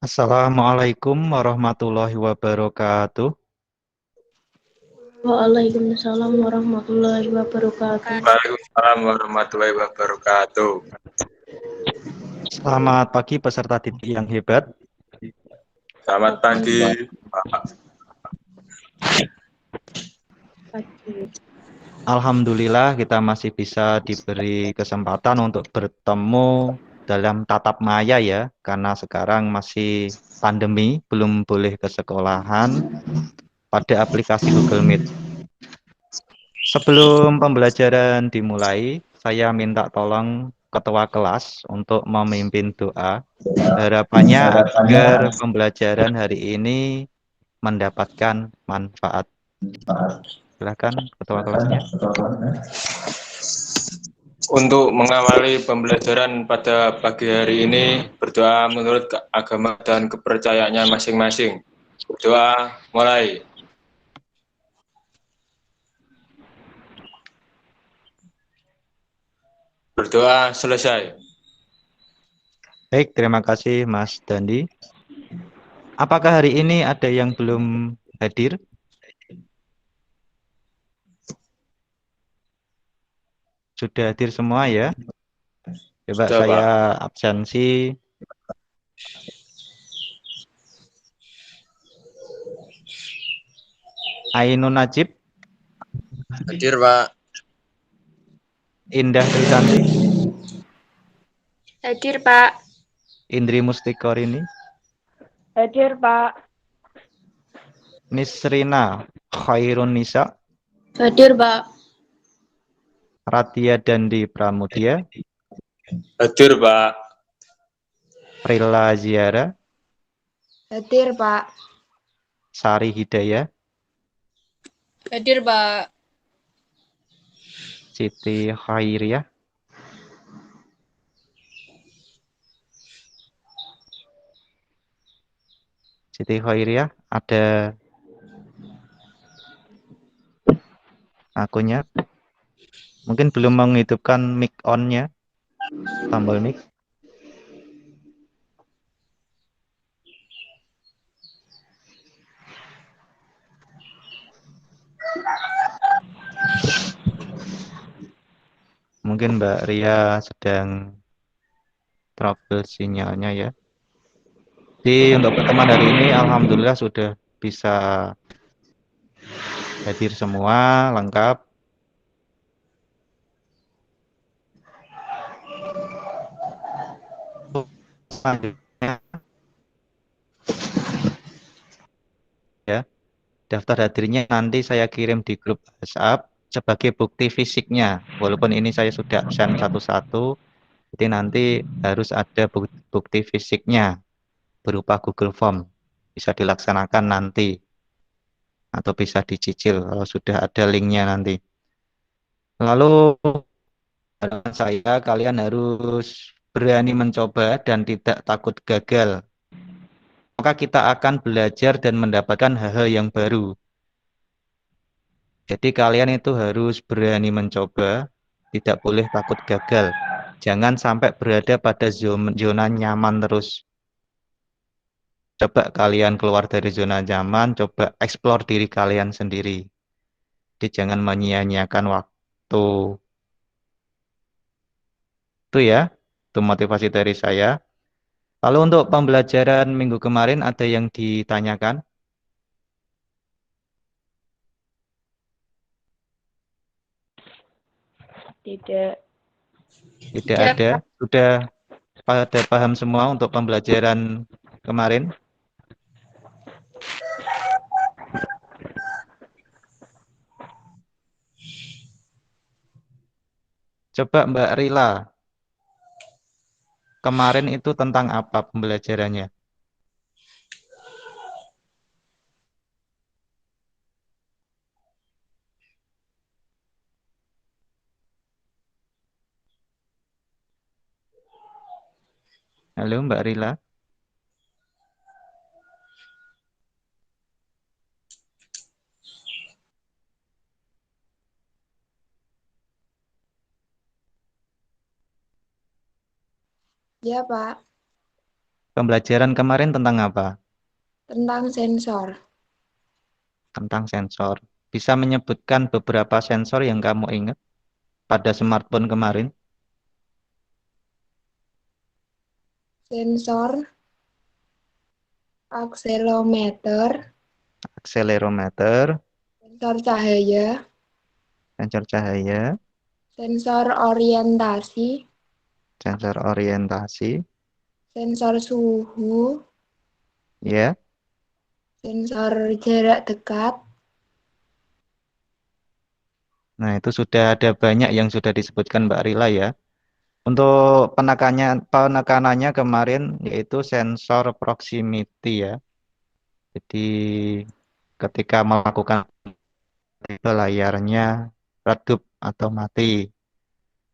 Assalamualaikum warahmatullahi wabarakatuh. Waalaikumsalam warahmatullahi wabarakatuh. Waalaikumsalam warahmatullahi wabarakatuh. Selamat pagi peserta didik yang hebat. Selamat pagi, Pak. Alhamdulillah kita masih bisa diberi kesempatan untuk bertemu dalam tatap maya ya, karena sekarang masih pandemi, belum boleh ke sekolahan pada aplikasi Google Meet. Sebelum pembelajaran dimulai, saya minta tolong ketua kelas untuk memimpin doa. Harapannya agar pembelajaran hari ini mendapatkan manfaat. Silakan ketua kelasnya. Untuk mengawali pembelajaran pada pagi hari ini, berdoa menurut agama dan kepercayaannya masing-masing. Berdoa mulai. Berdoa selesai. Baik, terima kasih Mas Dandi. Apakah hari ini ada yang belum hadir? Sudah hadir semua ya? Coba Sudah, saya Pak. absensi. Ainun Najib, Hadir, Pak. Indah Trisanti, Hadir, Pak. Indri Mustikorini, Hadir, Pak. Nisrina Khairun Nisa, Hadir, Pak. Ratia Dandi Pramudia, Hadir, Pak. Prilla Ziara, Hadir, Pak. Sari Hidayah, Hadir, Pak. Siti Khairiyah, Siti Khairiyah, ada akunnya. Mungkin belum menghidupkan mic on-nya, tombol mic. Mungkin Mbak Ria sedang trouble sinyalnya ya. Jadi untuk pertemuan hari ini alhamdulillah sudah bisa hadir semua lengkap. Selanjutnya ya, daftar hadirnya nanti saya kirim di grup WhatsApp sebagai bukti fisiknya. Walaupun ini saya sudah absen satu-satu, jadi nanti harus ada bukti fisiknya berupa Google Form. Bisa dilaksanakan nanti atau bisa dicicil kalau sudah ada linknya nanti. Lalu harapan saya kalian harus berani mencoba dan tidak takut gagal. Maka kita akan belajar dan mendapatkan hal-hal yang baru. Jadi kalian itu harus berani mencoba, tidak boleh takut gagal. Jangan sampai berada pada zona nyaman terus. Coba kalian keluar dari zona nyaman, coba eksplor diri kalian sendiri. Jadi jangan menyia-nyiakan waktu. Itu ya, itu motivasi dari saya. Lalu untuk pembelajaran minggu kemarin ada yang ditanyakan? Tidak. Tidak ada. Sudah pada paham semua untuk pembelajaran kemarin? Coba Mbak Rila, kemarin itu tentang apa pembelajarannya? Halo Mbak Rila. Ya, Pak. Pembelajaran kemarin tentang apa? Tentang sensor. Tentang sensor. Bisa menyebutkan beberapa sensor yang kamu ingat pada smartphone kemarin? Sensor, akselerometer, Akselerometer, sensor cahaya, sensor cahaya, sensor orientasi, sensor orientasi, sensor suhu, ya. sensor jarak dekat, Nah, itu sudah ada banyak yang sudah disebutkan Mbak Rila ya. Untuk penekanannya kemarin yaitu sensor proximity ya. Jadi ketika melakukan itu layarnya redup atau mati.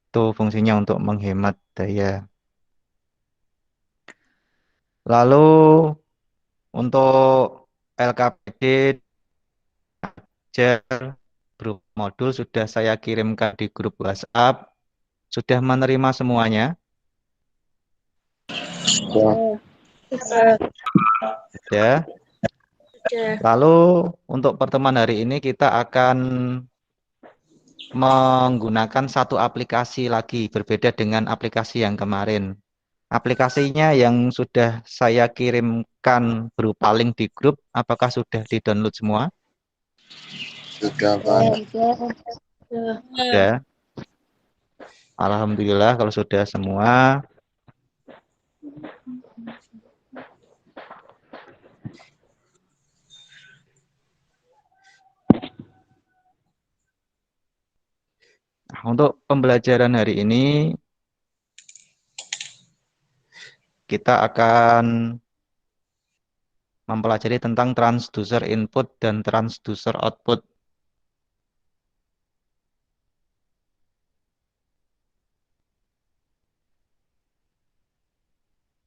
Itu fungsinya untuk menghemat daya. Lalu untuk LKPD grup modul sudah saya kirimkan di grup WhatsApp. Sudah menerima semuanya? Sudah. Ya. Lalu untuk pertemuan hari ini kita akan menggunakan satu aplikasi lagi berbeda dengan aplikasi yang kemarin. Aplikasinya yang sudah saya kirimkan berupa link di grup, apakah sudah di-download semua? Sudah, Pak. Sudah. Alhamdulillah kalau sudah semua. Nah, untuk pembelajaran hari ini kita akan mempelajari tentang transducer input dan transducer output.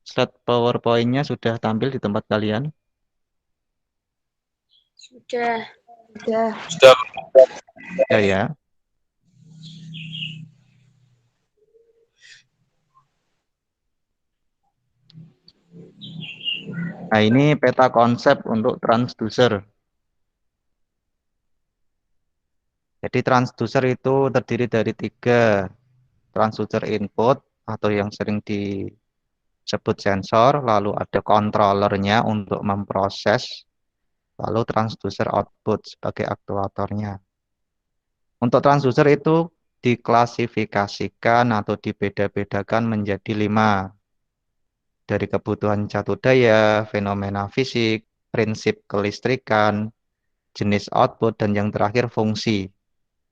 Slide PowerPoint-nya sudah tampil di tempat kalian? Sudah. Sudah. Ya, ya. Nah, ini peta konsep untuk transducer. Jadi transducer itu terdiri dari 3. Transducer input atau yang sering disebut sensor, lalu ada controllernya untuk memproses, lalu transducer output sebagai aktuatornya. Untuk transducer itu diklasifikasikan atau dibeda-bedakan menjadi 5. Dari kebutuhan catur daya, fenomena fisik, prinsip kelistrikan, jenis output, dan yang terakhir fungsi.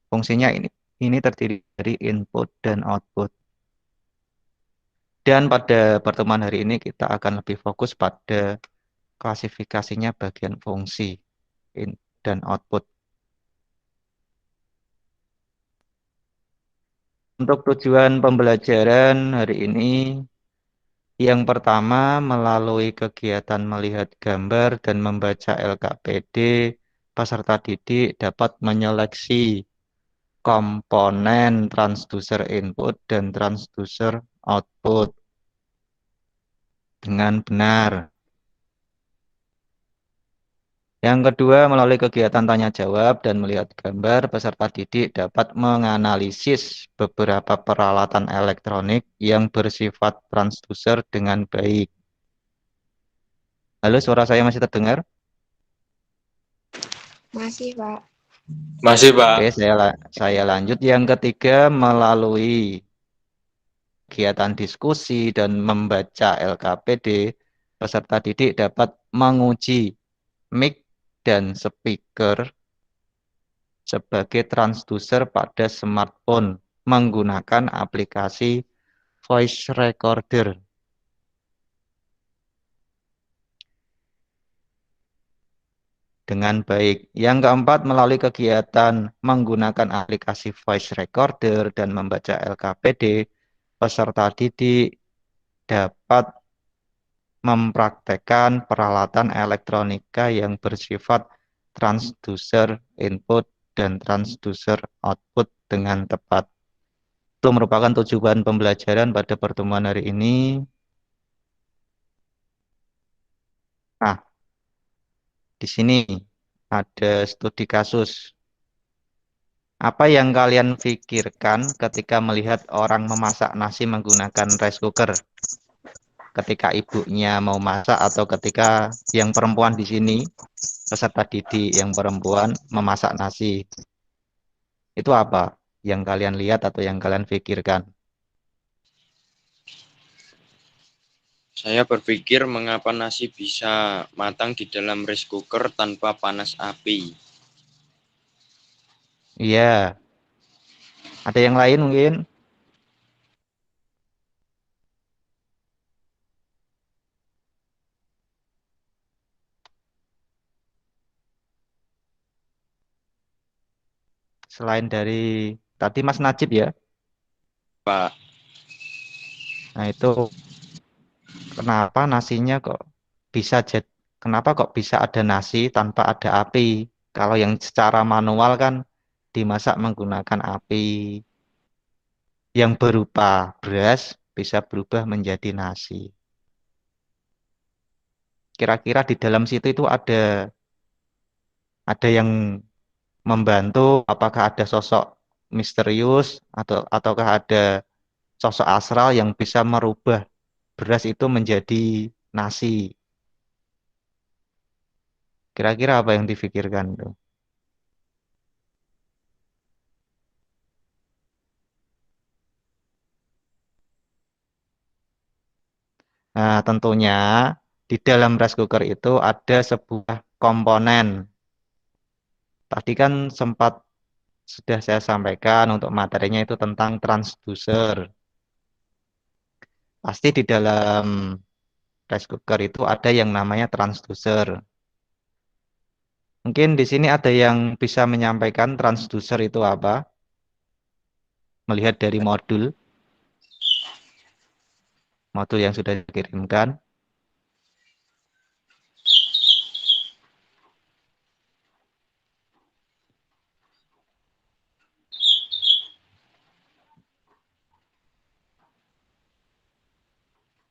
Fungsinya ini terdiri dari input dan output. Dan pada pertemuan hari ini kita akan lebih fokus pada klasifikasinya bagian fungsi dan output. Untuk tujuan pembelajaran hari ini, yang pertama melalui kegiatan melihat gambar dan membaca LKPD, peserta didik dapat menyeleksi komponen transducer input dan transducer output dengan benar. Yang kedua, melalui kegiatan tanya jawab dan melihat gambar, peserta didik dapat menganalisis beberapa peralatan elektronik yang bersifat transducer dengan baik. Halo, suara saya masih terdengar? Masih, Pak. Masih, Pak. Oke, saya lanjut. Yang ketiga, melalui kegiatan diskusi dan membaca LKPD, peserta didik dapat menguji mic dan speaker sebagai transducer pada smartphone menggunakan aplikasi voice recorder dengan baik. Yang keempat, melalui kegiatan menggunakan aplikasi voice recorder dan membaca LKPD, peserta didik dapat mempraktekkan peralatan elektronika yang bersifat transducer input dan transducer output dengan tepat. Itu merupakan tujuan pembelajaran pada pertemuan hari ini. Nah, di sini ada studi kasus. Apa yang kalian pikirkan ketika melihat orang memasak nasi menggunakan rice cooker? Ketika ibunya mau masak atau ketika yang perempuan di sini, peserta didik yang perempuan memasak nasi. Itu apa yang kalian lihat atau yang kalian pikirkan? Saya berpikir mengapa nasi bisa matang di dalam rice cooker tanpa panas api. Iya, ada yang lain mungkin? Selain dari tadi Mas Najib ya. Pak, Nah, itu kenapa nasinya kok bisa kenapa kok bisa ada nasi tanpa ada api? Kalau yang secara manual kan dimasak menggunakan api yang berupa beras bisa berubah menjadi nasi. Kira-kira di dalam situ itu ada yang membantu, apakah ada sosok misterius ataukah ada sosok astral yang bisa merubah beras itu menjadi nasi. Kira-kira apa yang difikirkan tuh? Nah, tentunya di dalam rice cooker itu ada sebuah komponen. Tadi kan sempat sudah saya sampaikan untuk materinya itu tentang transducer. Pasti di dalam rice cooker itu ada yang namanya transducer. Mungkin di sini ada yang bisa menyampaikan transducer itu apa? Melihat dari modul yang sudah dikirimkan.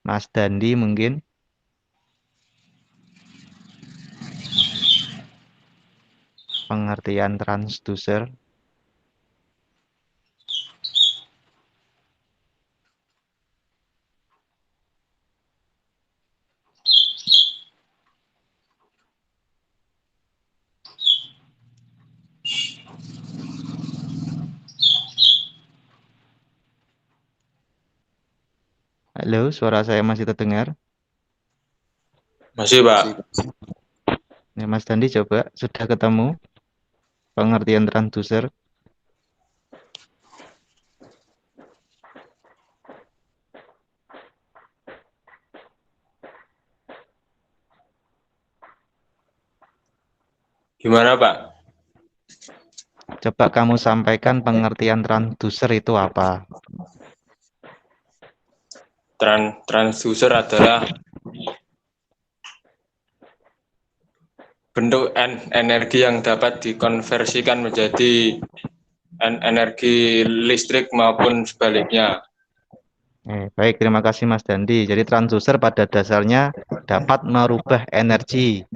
Mas Dandi mungkin. Pengertian transducer. Halo, suara saya masih terdengar? Masih, Pak. Ya, Mas Dandi coba sudah ketemu pengertian transducer. Gimana, Pak? Coba kamu sampaikan pengertian transducer itu apa? Transducer adalah bentuk energi yang dapat dikonversikan menjadi energi listrik maupun sebaliknya. Baik, terima kasih Mas Dandi. Jadi transducer pada dasarnya dapat merubah energi.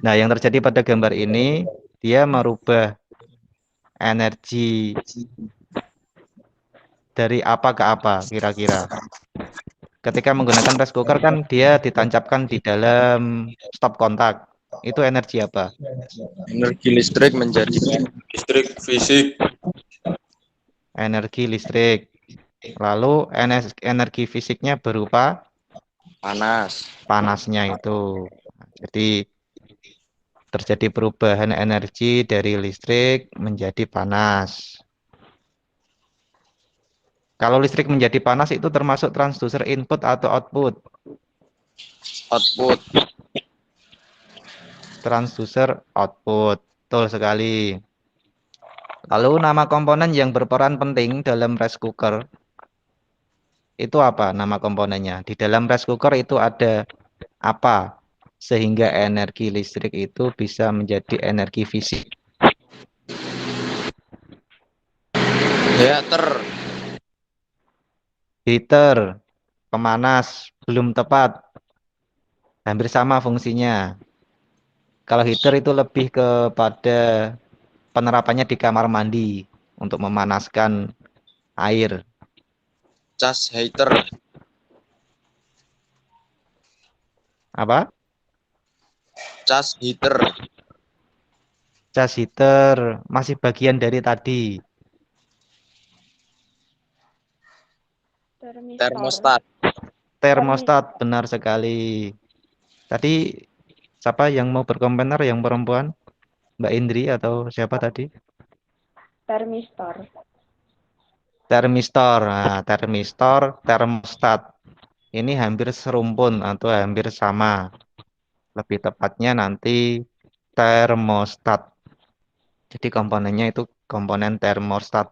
Nah, yang terjadi pada gambar ini, dia merubah energi dari apa ke apa kira-kira. Ketika menggunakan rice cooker kan dia ditancapkan di dalam stop kontak. Itu energi apa? energi listrik menjadi Listrik, fisik, Energi listrik. Lalu energi fisiknya berupa panas. panasnya itu. Jadi terjadi perubahan energi dari listrik menjadi panas. Kalau listrik menjadi panas itu termasuk transducer input atau output? Output. Transducer output. Betul sekali. Lalu nama komponen yang berperan penting dalam rice cooker itu apa nama komponennya? Di dalam rice cooker itu ada apa? Sehingga energi listrik itu bisa menjadi energi fisik. Heater. Heater, pemanas, belum tepat. Hampir sama fungsinya. Kalau heater itu lebih kepada penerapannya di kamar mandi untuk memanaskan air. Cas heater. Apa? Cas heater. Cas heater masih bagian dari tadi. Termostat. Termostat, benar sekali. Tadi siapa yang mau berkomentar, yang perempuan? Mbak Indri atau siapa tadi? Termistor. Termistor. Nah, termistor, termostat. Ini hampir serumpun atau hampir sama. Lebih tepatnya nanti termostat. Jadi komponennya itu komponen termostat.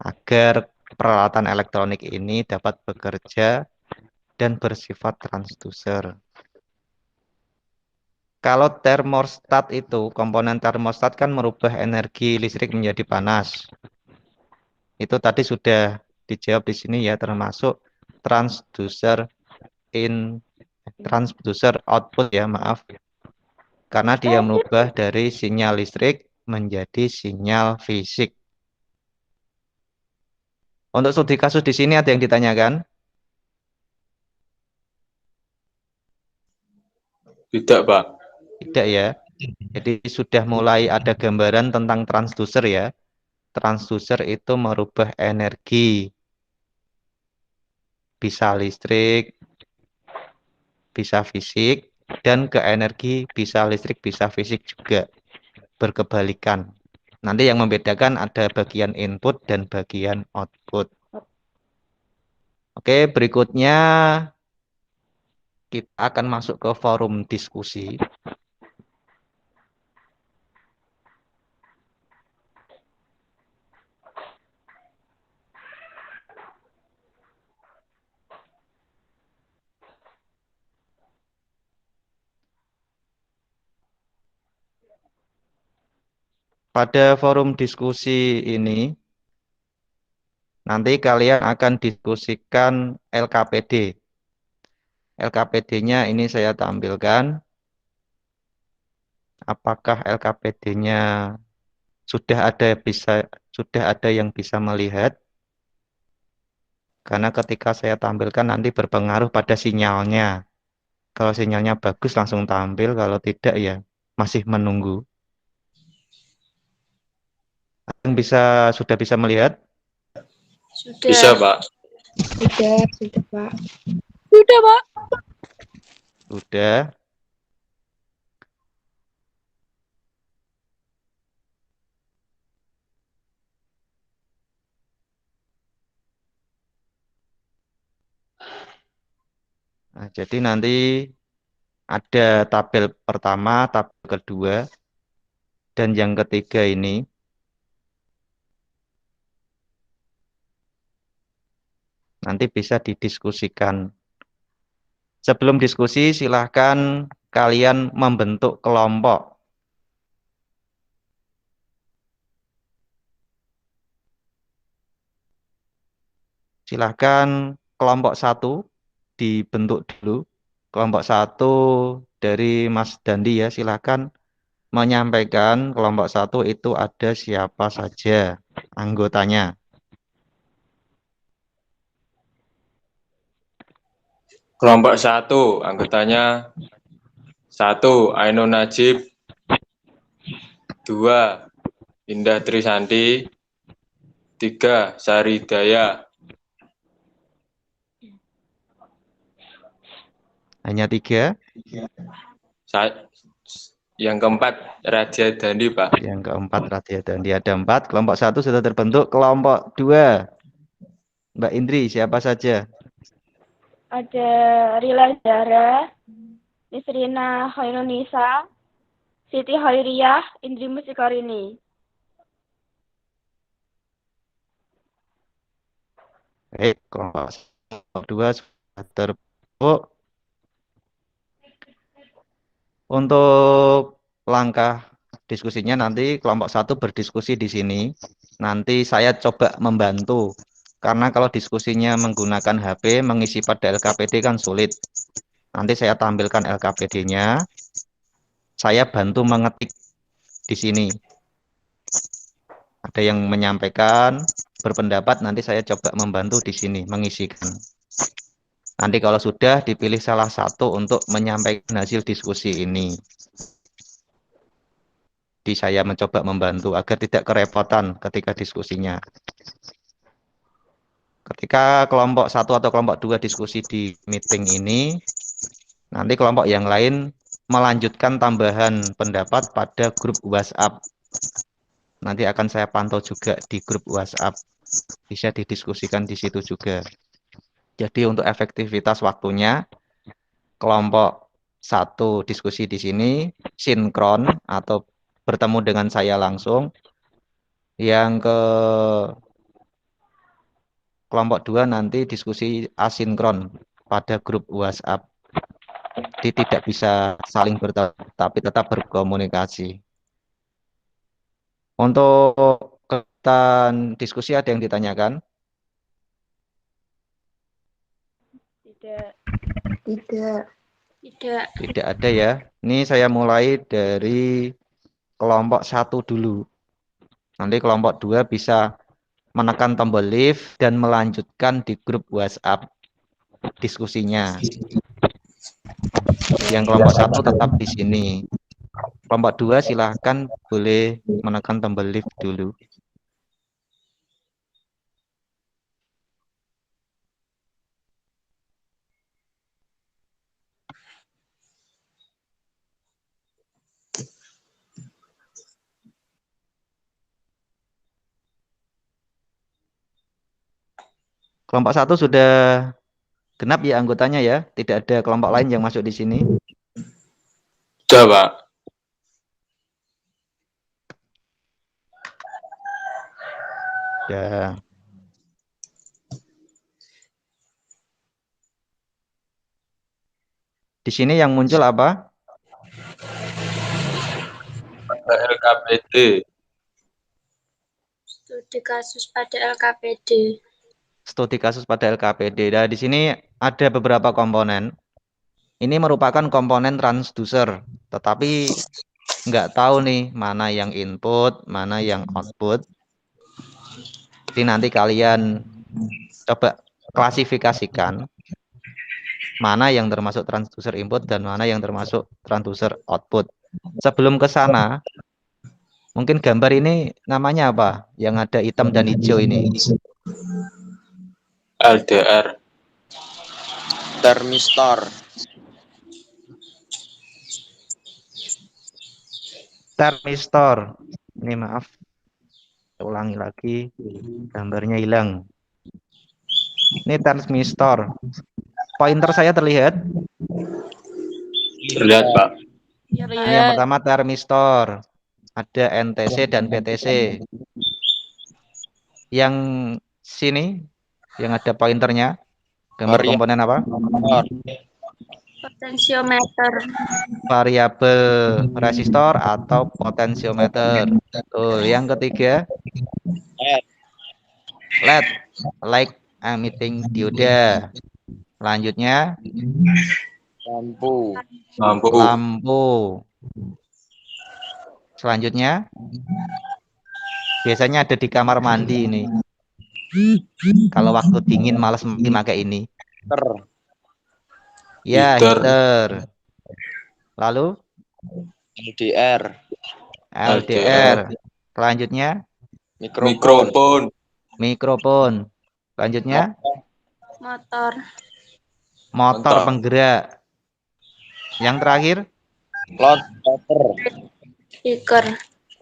Agar peralatan elektronik ini dapat bekerja dan bersifat transducer. Kalau termostat itu, komponen termostat kan merubah energi listrik menjadi panas. Itu tadi sudah dijawab di sini ya, termasuk transducer transducer output ya, maaf. Karena dia merubah dari sinyal listrik menjadi sinyal fisik. Untuk studi kasus di sini ada yang ditanyakan? Tidak, Pak. Tidak ya. Jadi sudah mulai ada gambaran tentang transducer ya. Transducer itu merubah energi. Bisa listrik, bisa fisik, dan ke energi bisa listrik, bisa fisik juga. Berkebalikan. Nanti yang membedakan ada bagian input dan bagian output. Oke, berikutnya kita akan masuk ke forum diskusi. Pada forum diskusi ini, nanti kalian akan diskusikan LKPD. LKPD-nya ini saya tampilkan. Apakah LKPD-nya sudah ada yang bisa melihat? Karena ketika saya tampilkan nanti berpengaruh pada sinyalnya. Kalau sinyalnya bagus langsung tampil, kalau tidak ya masih menunggu. Yang sudah bisa melihat? Bisa, Pak. Sudah, Pak. Sudah. Nah, jadi nanti ada tabel pertama, tabel kedua, dan yang ketiga ini. Nanti bisa didiskusikan. Sebelum diskusi, silahkan kalian membentuk kelompok. Silahkan kelompok 1 dibentuk dulu. Kelompok 1 dari Mas Dandi ya, silahkan menyampaikan kelompok 1 itu ada siapa saja anggotanya. Kelompok 1, anggotanya 1. Ainun Najib, 2. Indah Trisanti, 3. Sari Daya. Hanya 3. Yang keempat, Raja Dandi, Pak. Yang keempat, Radia Dandi ada 4. Kelompok 1 sudah terbentuk. Kelompok 2. Mbak Indri, siapa saja? Ada Rila Zara, Nisrina Khairunisa, Siti Khairiyah, Indri Musikarini. Baik, kelompok 2 sudah terbentuk. Untuk langkah diskusinya nanti kelompok 1 berdiskusi di sini. Nanti saya coba membantu. Karena kalau diskusinya menggunakan HP, mengisi pada LKPD kan sulit. Nanti saya tampilkan LKPD-nya. Saya bantu mengetik di sini. Ada yang menyampaikan, berpendapat, nanti saya coba membantu di sini, mengisikan. Nanti kalau sudah dipilih salah satu untuk menyampaikan hasil diskusi ini. Jadi saya mencoba membantu agar tidak kerepotan ketika diskusinya. Ketika kelompok 1 atau kelompok 2 diskusi di meeting ini, nanti kelompok yang lain melanjutkan tambahan pendapat pada grup WhatsApp. Nanti akan saya pantau juga di grup WhatsApp. Bisa didiskusikan di situ juga. Jadi untuk efektivitas waktunya, kelompok 1 diskusi di sini, sinkron atau bertemu dengan saya langsung. Yang ke kelompok 2 nanti diskusi asinkron pada grup WhatsApp. Jadi tidak bisa saling bertemu, tapi tetap berkomunikasi. Untuk kegiatan diskusi ada yang ditanyakan? Tidak. Tidak. Tidak. Tidak ada ya. Ini saya mulai dari kelompok 1 dulu. Nanti kelompok 2 bisa menekan tombol leave dan melanjutkan di grup WhatsApp diskusinya. Yang kelompok 1 tetap di sini. Kelompok 2 silahkan boleh menekan tombol leave dulu. Kelompok 1 sudah genap ya anggotanya ya. Tidak ada kelompok lain yang masuk di sini. Sudah, Pak. Ya. Di sini yang muncul apa? LKPD. Studi kasus pada LKPD. Studi kasus pada LKPD. Nah, di sini ada beberapa komponen. Ini merupakan komponen transducer, tetapi nggak tahu nih mana yang input, mana yang output. Jadi nanti kalian coba klasifikasikan mana yang termasuk transducer input dan mana yang termasuk transducer output. Sebelum ke sana, mungkin gambar ini namanya apa? Yang ada hitam dan hijau ini. LDR. Termistor. Termistor. Ini maaf. Saya ulangi lagi. Gambarnya hilang. Ini termistor. Pointer saya terlihat. Terlihat, Pak. Ini yang pertama termistor. Ada NTC dan PTC. Yang sini, yang ada pointernya. Gambar komponen apa? Potensiometer. Variabel resistor atau potensiometer. Tuh, yang ketiga. LED. Light emitting diode. Selanjutnya. Lampu. Lampu. Selanjutnya. Biasanya ada di kamar mandi ini. Kalau waktu dingin malas mandi pakai ini. Ya, heater. Lalu LDR. LDR. Selanjutnya Mikrofon. mikrofon. Selanjutnya motor penggerak. Yang terakhir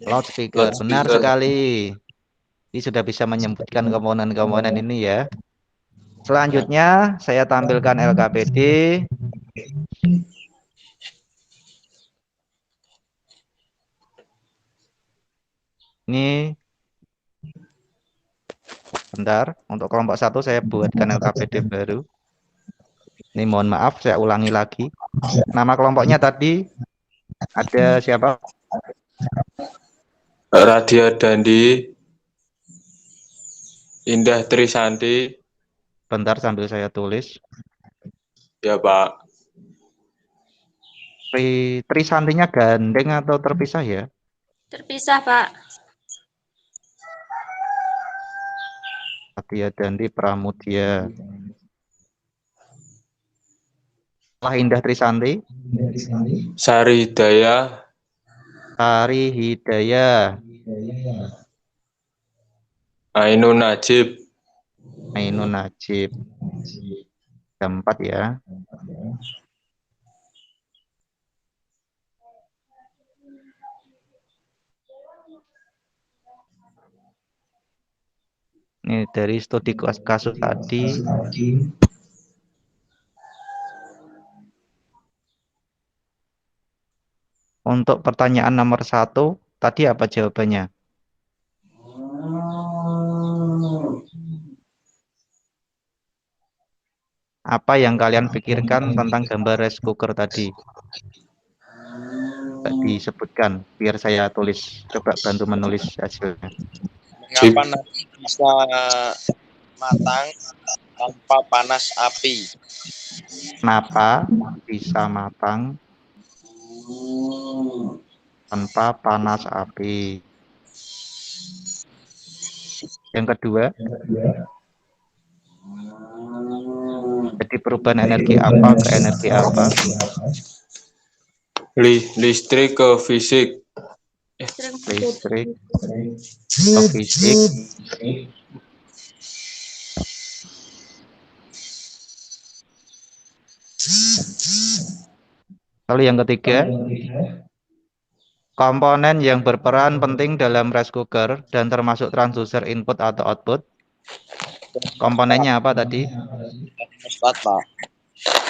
loudspeaker. Benar sekali. Ini sudah bisa menyebutkan komponen-komponen ini ya. Selanjutnya saya tampilkan LKPD. Ini bentar, untuk kelompok 1 saya buatkan LKPD baru. Ini mohon maaf, saya ulangi lagi. Nama kelompoknya tadi ada siapa? Radia Dandi. Indah Trisanti. Bentar sambil saya tulis. Ya, Pak. Trisantinya gandeng atau terpisah ya? Terpisah, Pak. Satya Dandi Pramudia. Lah Indah Trisanti. Sari Hidayah, Sari Hidayah. Ainun Najib, Ainun Najib. Jam 4 ya. Ini dari studi kasus tadi. Untuk pertanyaan nomor 1, tadi apa jawabannya? Apa yang kalian pikirkan tentang gambar rice cooker tadi? Tidak disebutkan, biar saya tulis. Coba bantu menulis hasilnya. Mengapa nasi bisa matang tanpa panas api? Kenapa bisa matang tanpa panas api? Yang kedua, jadi perubahan energi apa ke energi apa? listrik ke fisik, Listrik ke fisik. Lalu yang ketiga, komponen yang berperan penting dalam rice cooker dan termasuk transducer input atau output. Komponennya apa tadi? Termostat, Pak.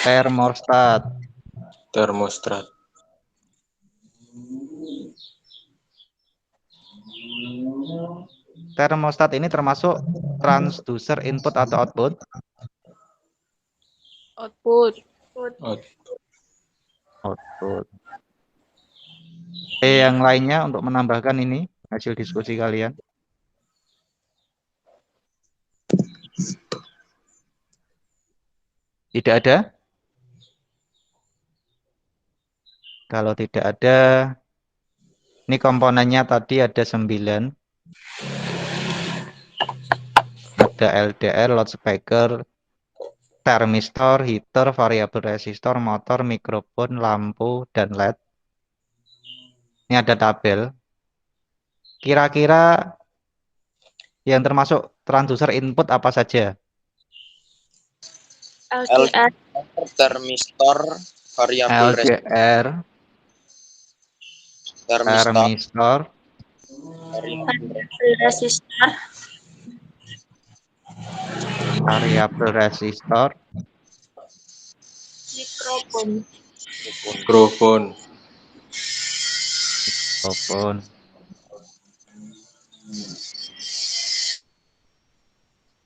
Termostat. termostat, Termostat ini termasuk transducer input atau output. Output. Output. Yang lainnya untuk menambahkan ini hasil diskusi kalian. Tidak ada? Kalau tidak ada, ini komponennya tadi ada 9. Ada LDR, loudspeaker, thermistor, heater, variabel resistor, motor, mikrofon, lampu, dan LED. Ini ada tabel. Kira-kira yang termasuk transducer input apa saja? LDR. Termistor, variabel LDR, termistor, thermistor, Resistor. variabel resistor, Mikrofon. mikrofon, mikrofon.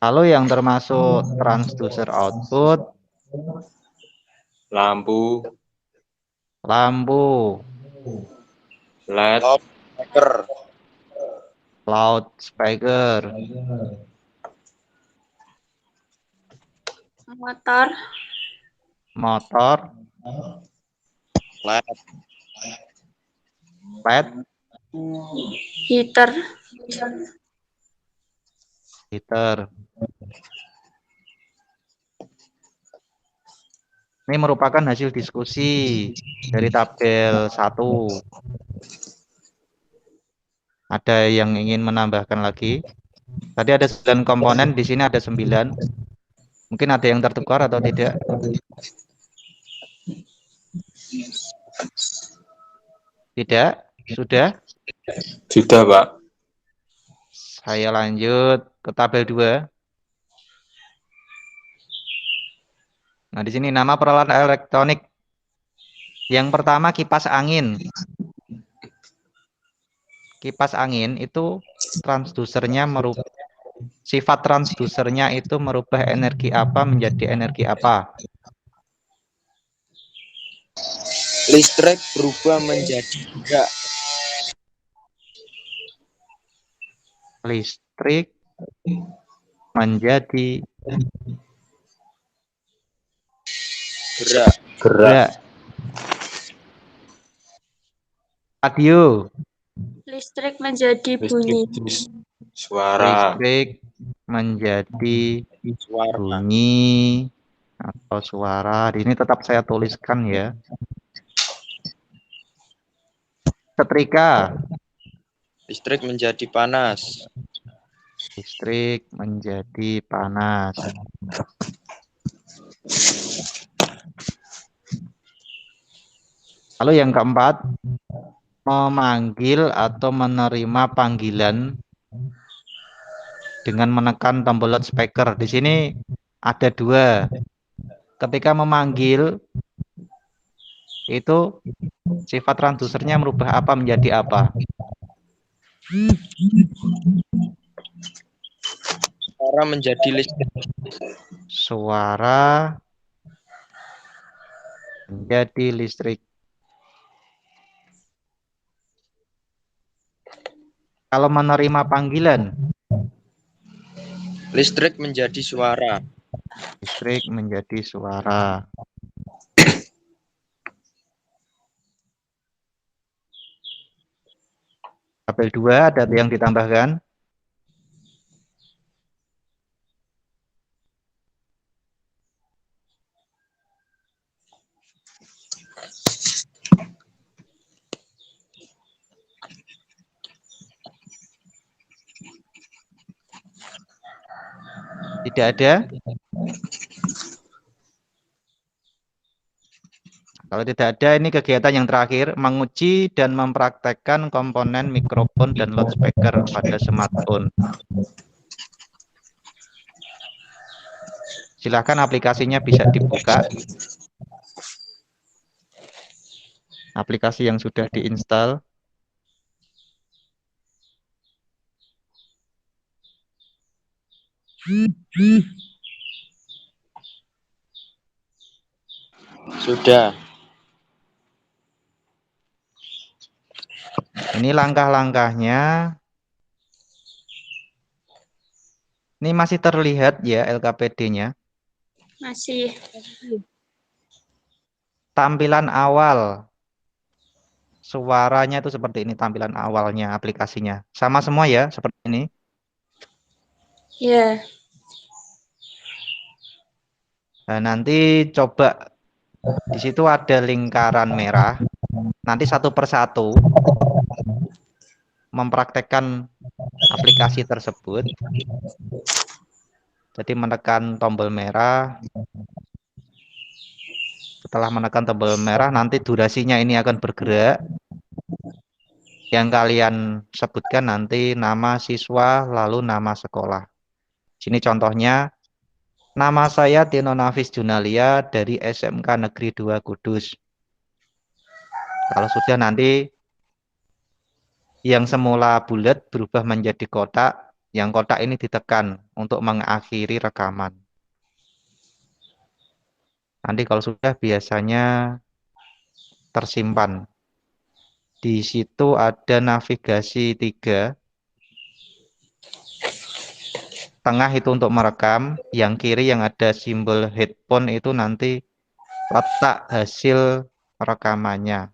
Lalu yang termasuk transducer output, lampu, lampu, LED, loudspeaker, loudspeaker, Motor. motor, LED, LED, Heater. heater. Ini merupakan hasil diskusi dari tabel 1. Ada yang ingin menambahkan lagi? Tadi ada 9 komponen, di sini ada 9. Mungkin ada yang tertukar atau tidak? Tidak? Sudah? sudah Pak. Saya lanjut ke tabel 2. Nah, di sini nama peralatan elektronik. Yang pertama kipas angin. Kipas angin itu transdusernya sifat transdusernya itu merubah energi apa menjadi energi apa? listrik berubah menjadi gerak, Listrik menjadi gerak, gerak. Radio. Listrik menjadi bunyi. Suara. Listrik menjadi Suara. bunyi atau suara. Di sini tetap saya tuliskan ya. Setrika. Listrik menjadi panas. Listrik menjadi panas. Lalu yang keempat, memanggil atau menerima panggilan dengan menekan tombol loudspeaker. Di sini ada dua. Ketika memanggil, itu sifat transdusernya merubah apa menjadi apa? Suara menjadi listrik. Suara menjadi listrik. Kalau menerima panggilan, Listrik menjadi suara. listrik menjadi suara. Tabel 2 ada yang ditambahkan? Tidak ada? Kalau tidak ada, ini kegiatan yang terakhir, menguji dan mempraktekkan komponen mikrofon dan loudspeaker pada smartphone. Silakan aplikasinya bisa dibuka. Aplikasi yang sudah diinstal. Sudah. Ini langkah-langkahnya. Ini masih terlihat ya LKPD-nya. Masih. Tampilan awal. Suaranya itu seperti ini tampilan awalnya aplikasinya. Sama semua ya, seperti ini. Ya. Nah, nanti coba di situ ada lingkaran merah. Nanti satu persatu mempraktekkan aplikasi tersebut. Jadi menekan tombol merah. Setelah menekan tombol merah, nanti durasinya ini akan bergerak. Yang kalian sebutkan nanti nama siswa, lalu nama sekolah. Sini contohnya, nama saya Tino Nafis Junalia dari SMK Negeri 2 Kudus. Kalau sudah nanti yang semula bulat berubah menjadi kotak, yang kotak ini ditekan untuk mengakhiri rekaman. Nanti kalau sudah biasanya tersimpan. Di situ ada navigasi 3. Tengah itu untuk merekam, yang kiri yang ada simbol headphone itu nanti letak hasil rekamannya.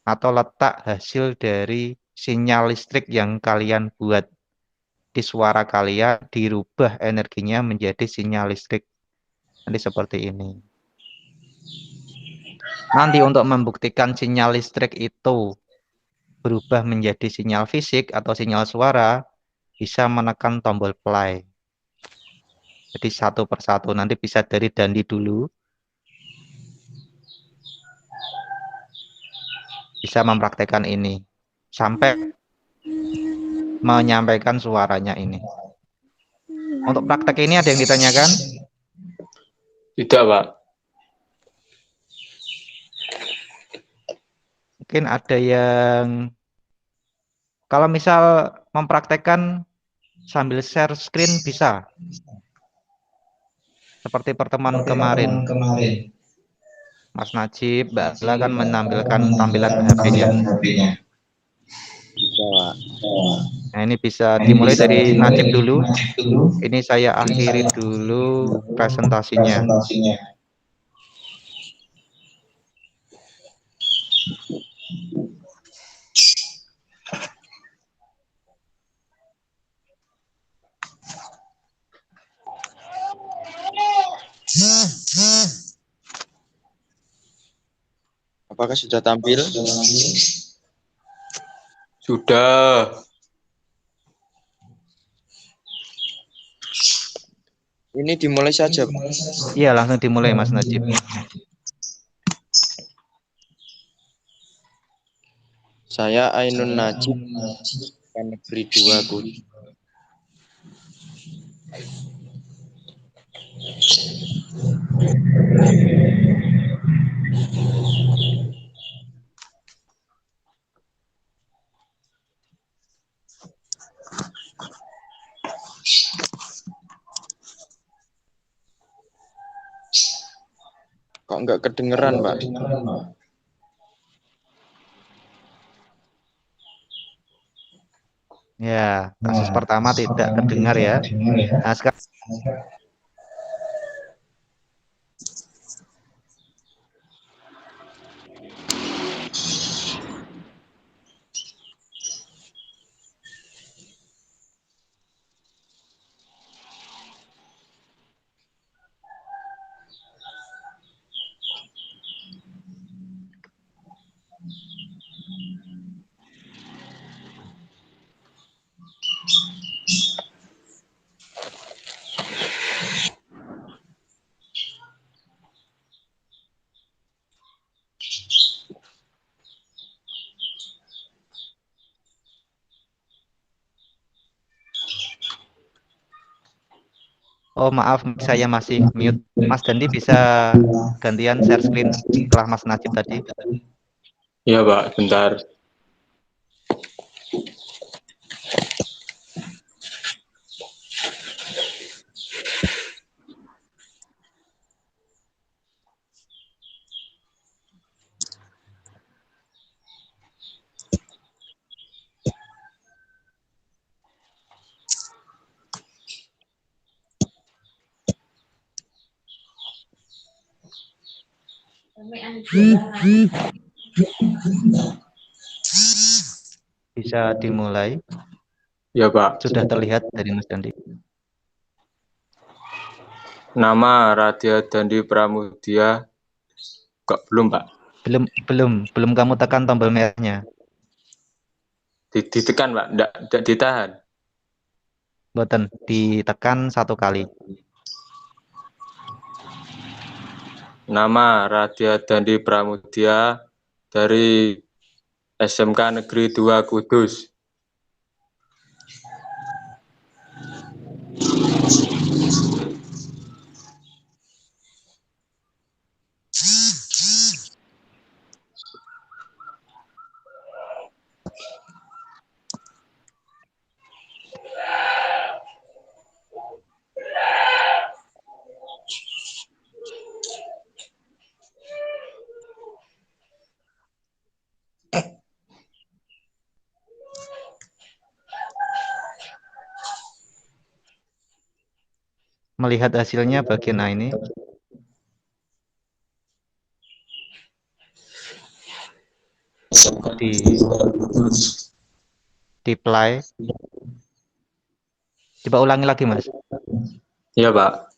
Atau letak hasil dari sinyal listrik yang kalian buat. Di suara kalian dirubah energinya menjadi sinyal listrik. Nanti seperti ini. Nanti untuk membuktikan sinyal listrik itu berubah menjadi sinyal fisik atau sinyal suara, bisa menekan tombol play. Jadi satu persatu, nanti bisa dari Dandi dulu. Bisa mempraktekkan ini. Sampai menyampaikan suaranya ini. Untuk praktek ini ada yang ditanyakan? Tidak, Pak. Mungkin ada yang, kalau misal mempraktekkan sambil share screen bisa. Seperti pertemuan kemarin. Mas Najib, Mbak Ella kan menampilkan tampilan HP-nya. Bisa, Pak. Nah, ini bisa dimulai dari Najib dulu. Ini saya akhiri dulu presentasinya. apakah sudah tampil? Sudah. Ini dimulai saja, Pak. Iya, langsung dimulai Mas Najib. Saya Ainun Najib, Negeri 2 Kudus. Kok nggak kedengeran, Pak? Ya, kasus pertama tidak kedengar ya. Nah, sekarang oh maaf, saya masih mute. Mas Dandi bisa gantian share screen setelah Mas Najib tadi. Iya, Pak, bentar. Bisa dimulai. Ya, Pak. Sudah terlihat dari Mas Dandi. Nama Radya Dandi Pramudia. Kok belum, Pak? Belum kamu tekan tombol merahnya. Ditekan, Pak. Nggak ditahan. Button ditekan 1 kali. Nama Radya Dandi Pramudia dari SMK Negeri 2 Kudus. Melihat hasilnya bagian A ini. Di play. Coba ulangi lagi, Mas. Iya, Pak.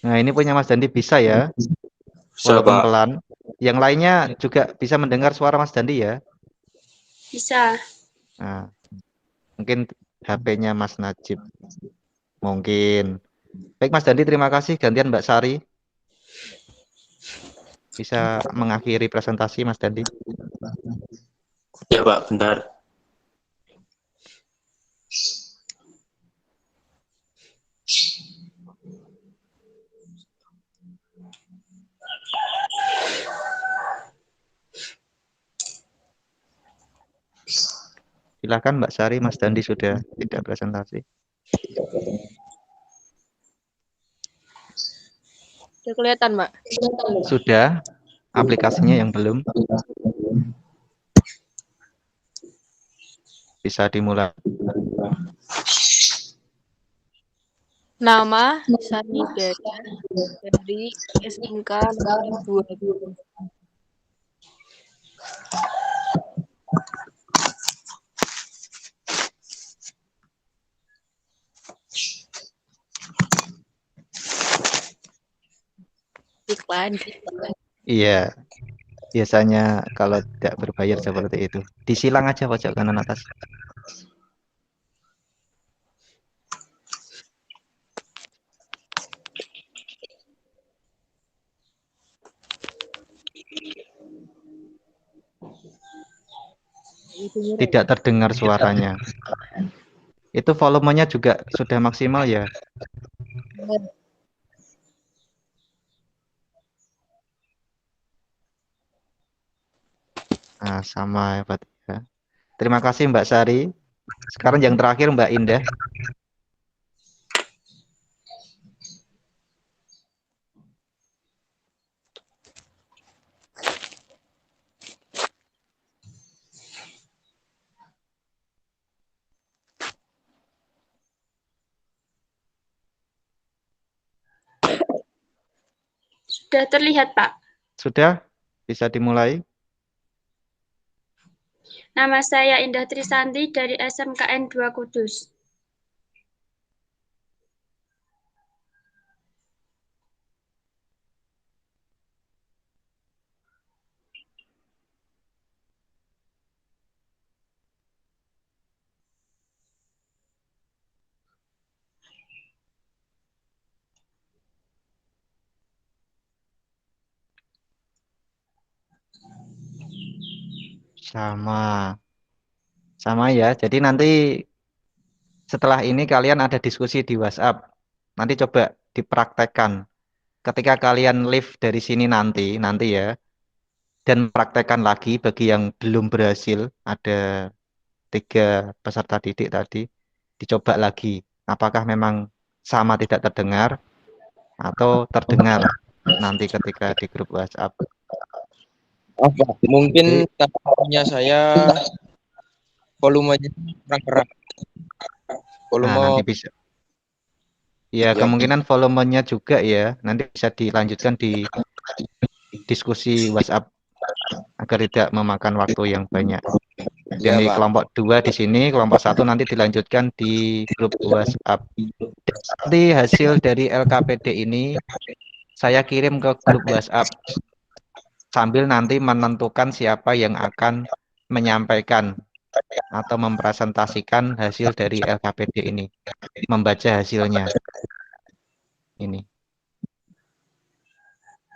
Nah, ini punya Mas Dandi bisa ya, Bisa, walaupun Pak. pelan. Yang lainnya juga bisa mendengar suara Mas Dandi ya. Bisa. Nah, mungkin HP-nya Mas Najib. Mungkin. Baik Mas Dandi, terima kasih. Gantian Mbak Sari. Bisa mengakhiri presentasi Mas Dandi. Ya, Pak, bentar. Silakan Mbak Sari, Mas Dandi sudah tidak presentasi. Sudah kelihatan, Mbak? Sudah, aplikasinya yang belum. Bisa dimulai. Nama Sanidada dari SMK Negeri 2. lagi. Iya, biasanya kalau tidak berbayar seperti itu. Disilang aja pojok kanan atas. Tidak terdengar suaranya. Itu volumenya juga sudah maksimal ya? Nah, sama ya, Pak. Ya. Terima kasih Mbak Sari. Sekarang yang terakhir Mbak Indah. Sudah terlihat, Pak. Sudah? Bisa dimulai? Nama saya Indah Trisanti dari SMKN 2 Kudus. Sama. Sama ya. Jadi nanti setelah ini kalian ada diskusi di WhatsApp. Nanti coba dipraktekkan. Ketika kalian live dari sini nanti ya, dan praktekkan lagi bagi yang belum berhasil, ada 3 peserta didik tadi, dicoba lagi. Apakah memang sama tidak terdengar atau terdengar nanti ketika di grup WhatsApp. Apa? Mungkin Jadi, tantangannya saya volumenya kurang keras. nah nanti Volume bisa. Ya, yang kemungkinan volumenya juga ya. Nanti bisa dilanjutkan di diskusi WhatsApp agar tidak memakan waktu yang banyak. ya, Yang di Pak. kelompok 2 di sini, kelompok 1 nanti dilanjutkan di grup WhatsApp. Nanti hasil dari LKPD ini saya kirim ke grup WhatsApp sambil nanti menentukan siapa yang akan menyampaikan atau mempresentasikan hasil dari LKPD ini. Membaca hasilnya. Ini.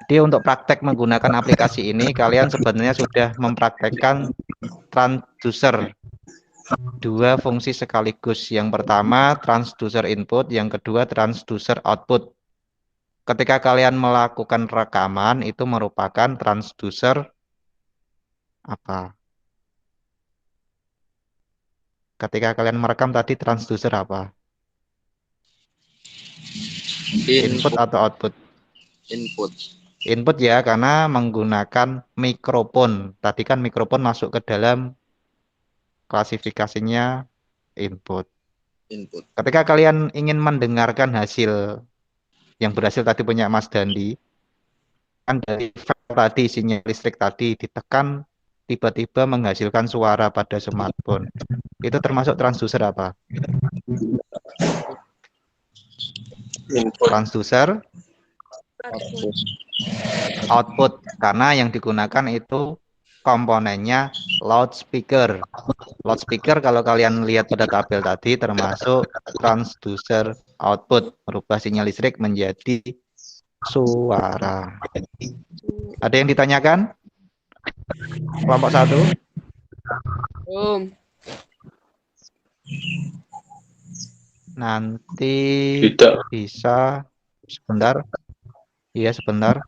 Jadi untuk praktek menggunakan aplikasi ini, kalian sebenarnya sudah mempraktekkan transducer. 2 fungsi sekaligus. Yang pertama transducer input, yang kedua transducer output. Ketika kalian melakukan rekaman, itu merupakan transducer apa? Ketika kalian merekam tadi transducer apa? Input input atau output? input. Input ya, karena menggunakan mikrofon. Tadi kan mikrofon masuk ke dalam klasifikasinya input. Input. Ketika kalian ingin mendengarkan hasil yang berhasil tadi punya Mas Dandi, kan dari file tadi isinya listrik tadi ditekan tiba-tiba menghasilkan suara pada smartphone. Itu termasuk transducer apa? Input. Transducer Output. output, karena yang digunakan itu komponennya loudspeaker. Loudspeaker kalau kalian lihat pada tabel tadi termasuk transducer output, merubah sinyal listrik menjadi suara. Ada yang ditanyakan? Kelompok 1? Nanti Tidak. bisa sebentar. Iya, sebentar.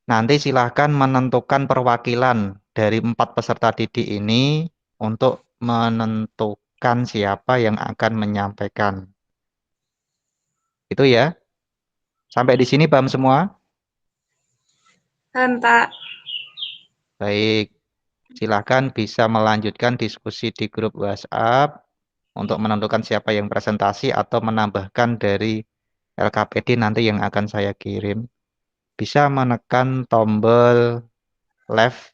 Nanti silahkan menentukan perwakilan dari 4 peserta didik ini untuk menentukan siapa yang akan menyampaikan. Itu ya. Sampai di sini paham semua? Paham, Pak. Baik. Silahkan bisa melanjutkan diskusi di grup WhatsApp. untuk menentukan siapa yang presentasi atau menambahkan dari LKPD nanti yang akan saya kirim. Bisa menekan tombol left.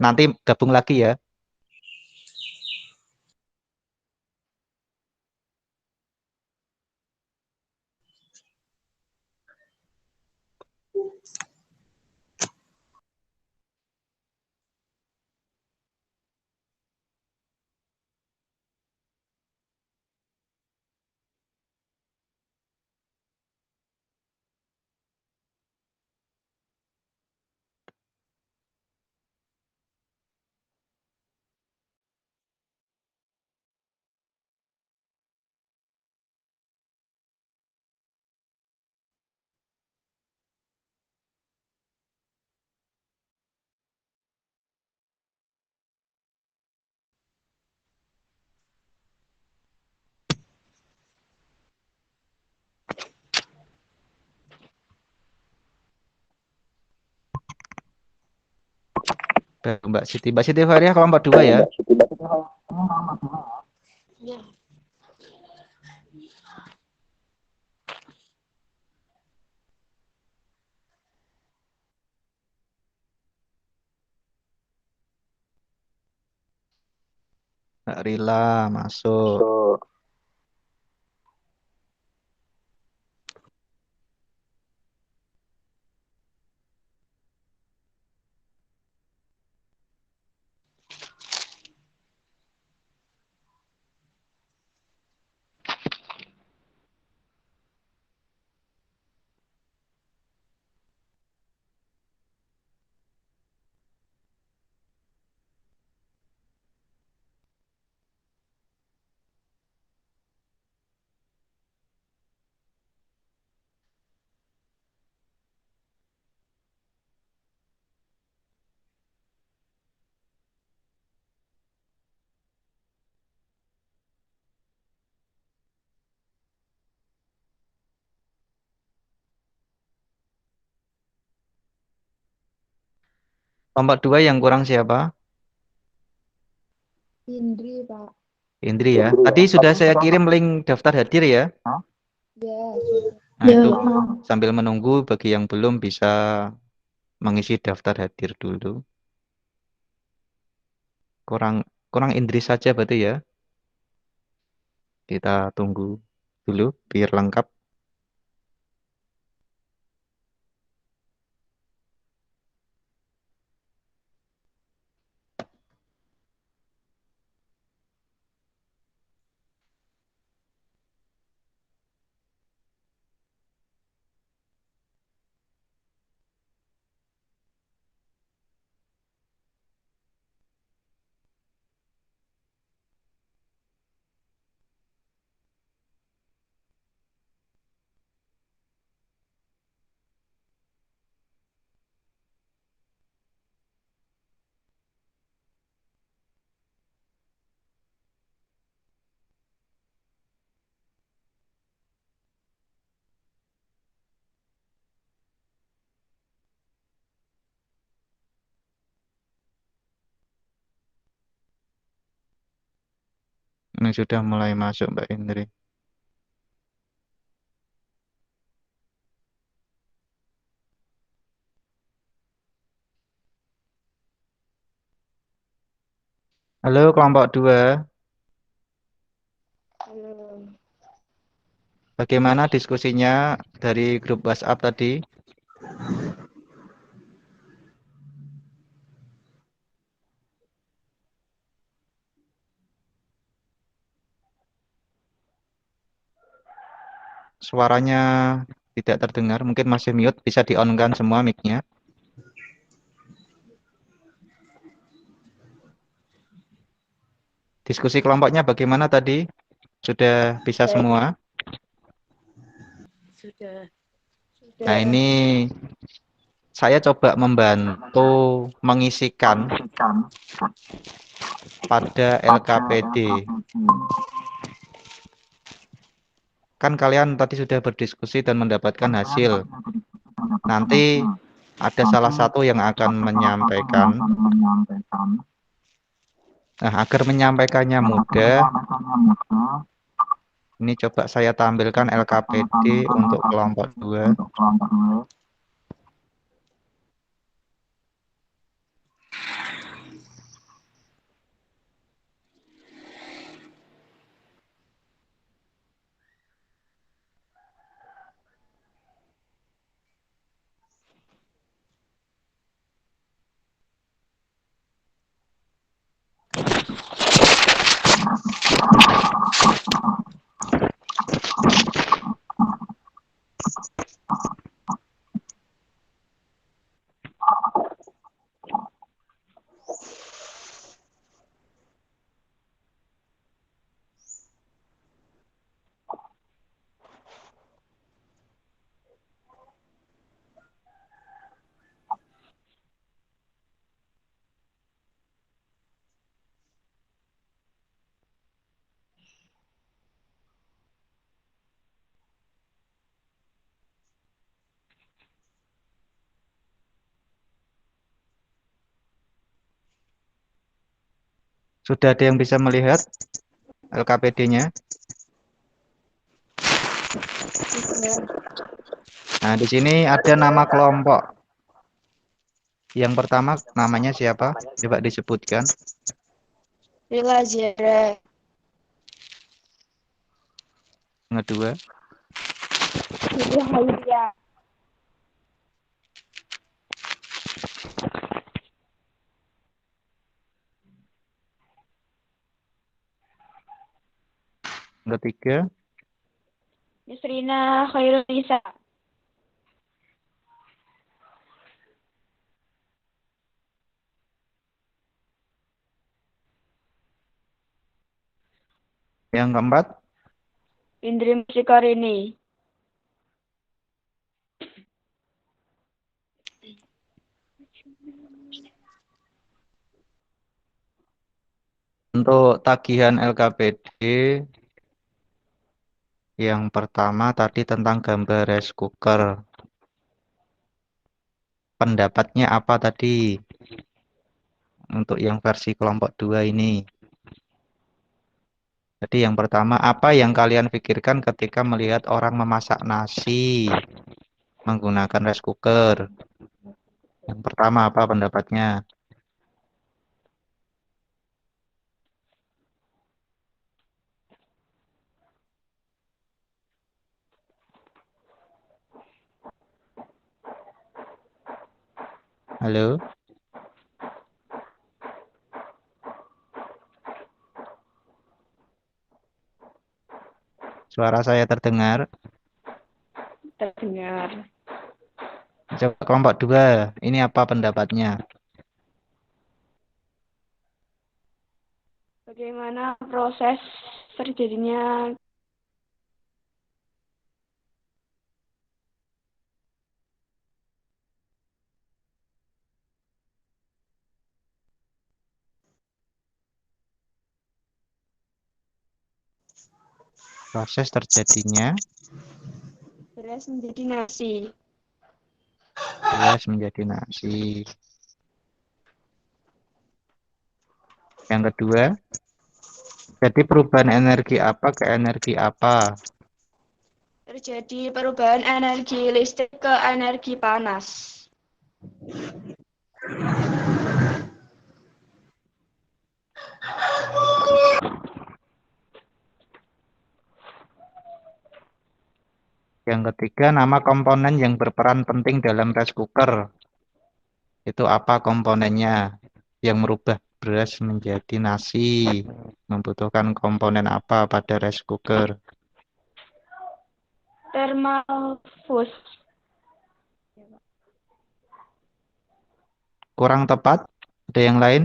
Nanti gabung lagi ya. Mbak Siti. Mbak Siti Faria kelompok 2 ya. Mbak Rila masuk. Kelompok 2 yang kurang siapa? Indri, Pak. Indri ya. Tadi sudah saya kirim link daftar hadir ya. Ya, Nah, itu sambil menunggu bagi yang belum bisa mengisi daftar hadir dulu. Kurang Indri saja berarti ya. Kita tunggu dulu biar lengkap. Ini sudah mulai masuk Mbak Indri. Halo kelompok 2. Bagaimana diskusinya dari grup WhatsApp tadi? Suaranya tidak terdengar, mungkin masih mute, bisa di-on-kan semua mic-nya. Diskusi kelompoknya bagaimana tadi? Sudah bisa semua? Sudah. Nah, ini saya coba membantu mengisikan pada LKPD. Kan kalian tadi sudah berdiskusi dan mendapatkan hasil. Nanti ada salah satu yang akan menyampaikan Nah, agar menyampaikannya mudah, ini coba saya tampilkan LKPD untuk kelompok 2. Sudah ada yang bisa melihat LKPD-nya? Nah, di sini ada nama kelompok. Yang pertama namanya siapa? Coba disebutkan. Lila Zara. Yang kedua, Lili Haidia. yang ketiga, Yusrina Khairunisa. yang keempat, Indri Musikarini. untuk tagihan LKPD yang pertama tadi tentang gambar rice cooker. Pendapatnya apa tadi untuk yang versi kelompok 2 ini? Jadi yang pertama, apa yang kalian pikirkan ketika melihat orang memasak nasi menggunakan rice cooker? Yang pertama apa pendapatnya? Halo? Suara saya terdengar? Terdengar. Coba kelompok 2, ini apa pendapatnya? Bagaimana proses terjadinya Proses terjadinya beras menjadi nasi? beras menjadi nasi. Yang kedua, jadi perubahan energi apa ke energi apa? Terjadi perubahan energi listrik ke energi panas. Yang ketiga, nama komponen yang berperan penting dalam rice cooker. Itu apa komponennya? Yang merubah beras menjadi nasi. Membutuhkan komponen apa pada rice cooker? Thermal fuse. Kurang tepat? Ada yang lain?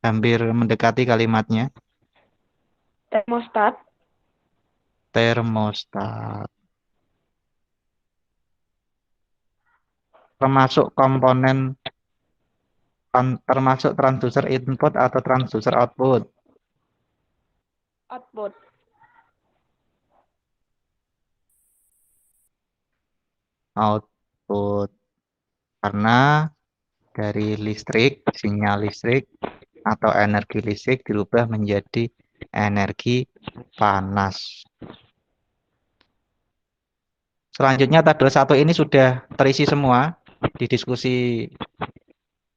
Hampir mendekati kalimatnya. Termostat. Termostat. Termasuk komponen termasuk transducer input atau transducer output. Output. Output. Karena dari listrik, sinyal listrik atau energi listrik dirubah menjadi energi panas. Selanjutnya tabel 1 ini sudah terisi semua di diskusi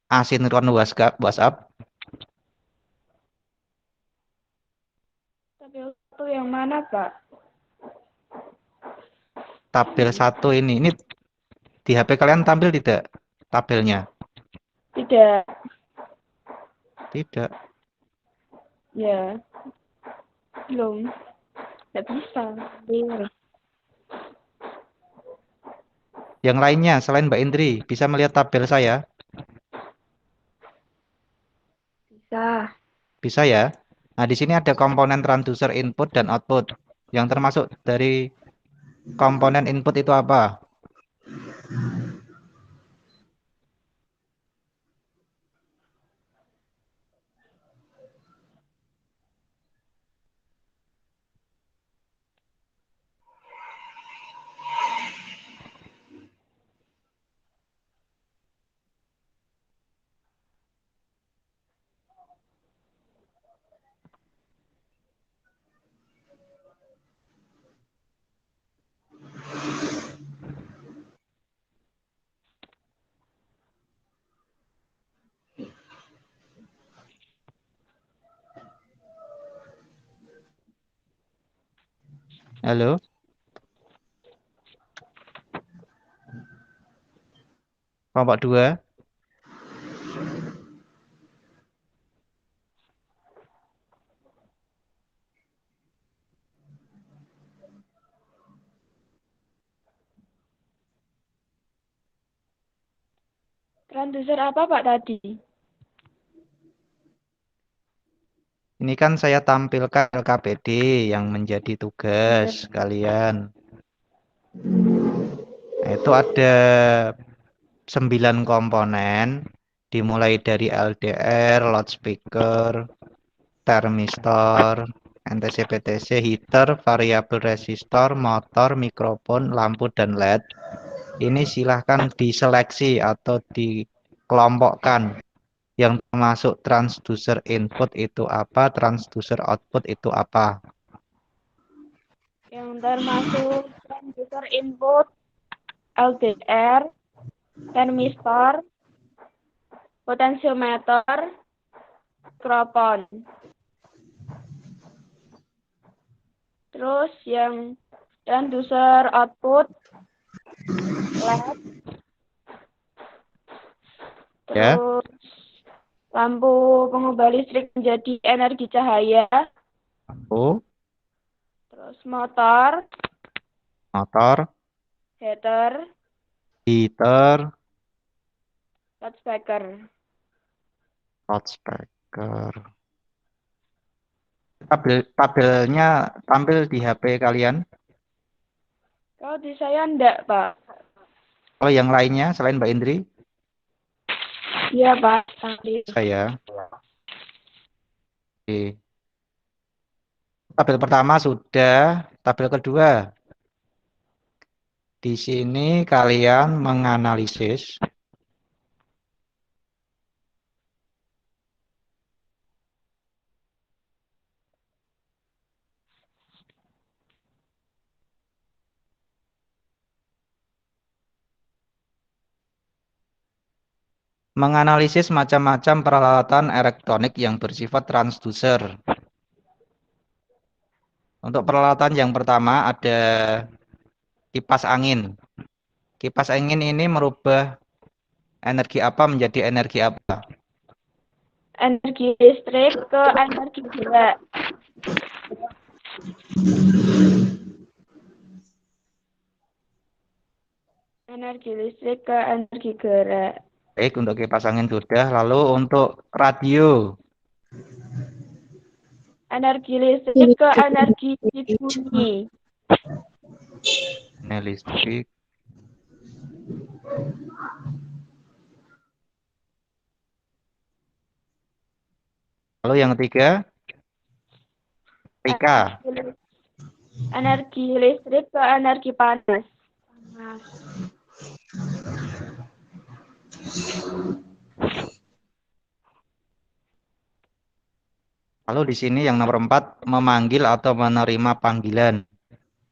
asinkron WhatsApp. Tabel 1 yang mana, Pak? Tabel 1 ini di HP kalian tampil tidak tabelnya? Tidak. Tidak. Ya. Belum. Tidak bisa. Belum. Yang lainnya selain Mbak Indri bisa melihat tabel saya? Bisa. Bisa ya. Nah, di sini ada komponen transducer input dan output. Yang termasuk dari komponen input itu apa? Halo? Kelompok 2. Transducer apa, Pak, tadi? Ini kan saya tampilkan LKPD yang menjadi tugas kalian. Nah, itu ada 9 komponen, dimulai dari LDR, loudspeaker, termistor, NTC-PTC, heater, variabel resistor, motor, mikrofon, lampu, dan LED. Ini silahkan diseleksi atau dikelompokkan. Yang termasuk transducer input itu apa, transducer output itu apa. Yang termasuk transducer input, LDR, termistor, potensiometer, mikrofon. Terus yang transducer output, LED, Ya. terus lampu pengubah listrik menjadi energi cahaya, Lampu, terus motor, motor, heater, heater, loudspeaker. loudspeaker. Tabelnya tampil di HP kalian. Kalau di saya enggak, Pak. Kalau yang lainnya selain Mbak Indri, Iya, Pak. Tadi. saya. Oke. Tabel pertama sudah, tabel kedua. Di sini kalian menganalisis macam-macam peralatan elektronik yang bersifat transducer. Untuk peralatan yang pertama ada kipas angin. Kipas angin ini merubah energi apa menjadi energi apa? Energi listrik ke energi gerak. Energi listrik ke energi gerak. Baik, untuk kipas angin sudah. Lalu untuk radio. Energi listrik ke energi bunyi. Ini listrik. Lalu yang ketiga, Rika. Energi listrik ke energi panas. Lalu di sini yang nomor 4, memanggil atau menerima panggilan.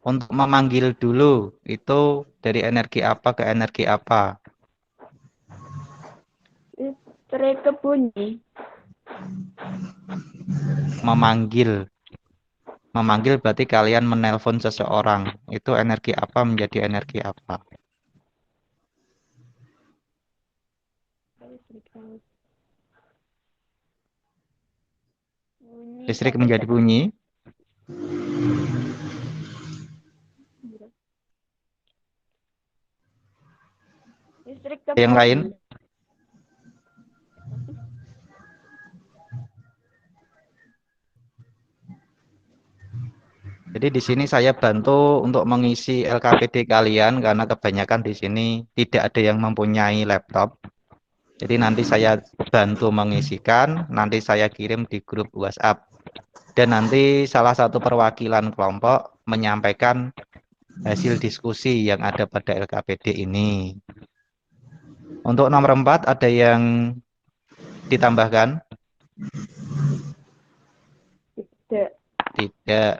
Untuk memanggil dulu, itu dari energi apa ke energi apa? Listrik kebunyi. Memanggil. Memanggil berarti kalian menelpon seseorang. Itu energi apa menjadi energi apa? Bunyi Listrik tapi menjadi tidak bunyi. listrik Yang lain? kebunyi. Jadi di sini saya bantu untuk mengisi LKPD kalian karena kebanyakan di sini tidak ada yang mempunyai laptop. Jadi nanti saya bantu mengisikan, nanti saya kirim di grup WhatsApp. Dan nanti salah satu perwakilan kelompok menyampaikan hasil diskusi yang ada pada LKPD ini. Untuk nomor 4 ada yang ditambahkan? Tidak. Tidak.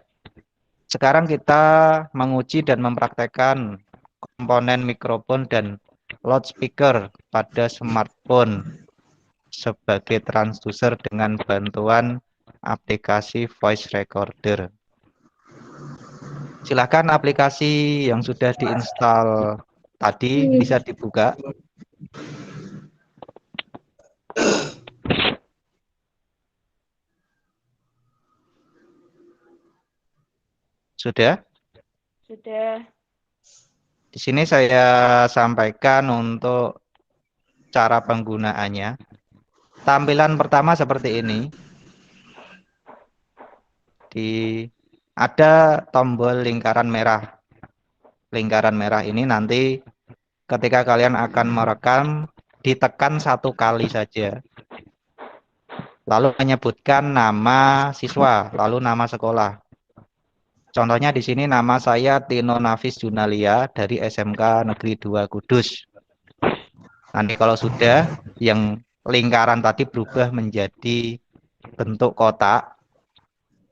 Sekarang kita menguji dan mempraktekkan komponen mikrofon dan loudspeaker pada smartphone sebagai transducer dengan bantuan aplikasi voice recorder. Silakan aplikasi yang sudah diinstal tadi bisa dibuka. Sudah? Sudah. Di sini saya sampaikan untuk cara penggunaannya. Tampilan pertama seperti ini. Ada tombol lingkaran merah. Lingkaran merah ini nanti ketika kalian akan merekam, ditekan 1 kali saja. Lalu menyebutkan nama siswa, lalu nama sekolah. Contohnya di sini nama saya Tino Nafis Junalia dari SMK Negeri 2 Kudus. Nanti kalau sudah, yang lingkaran tadi berubah menjadi bentuk kotak,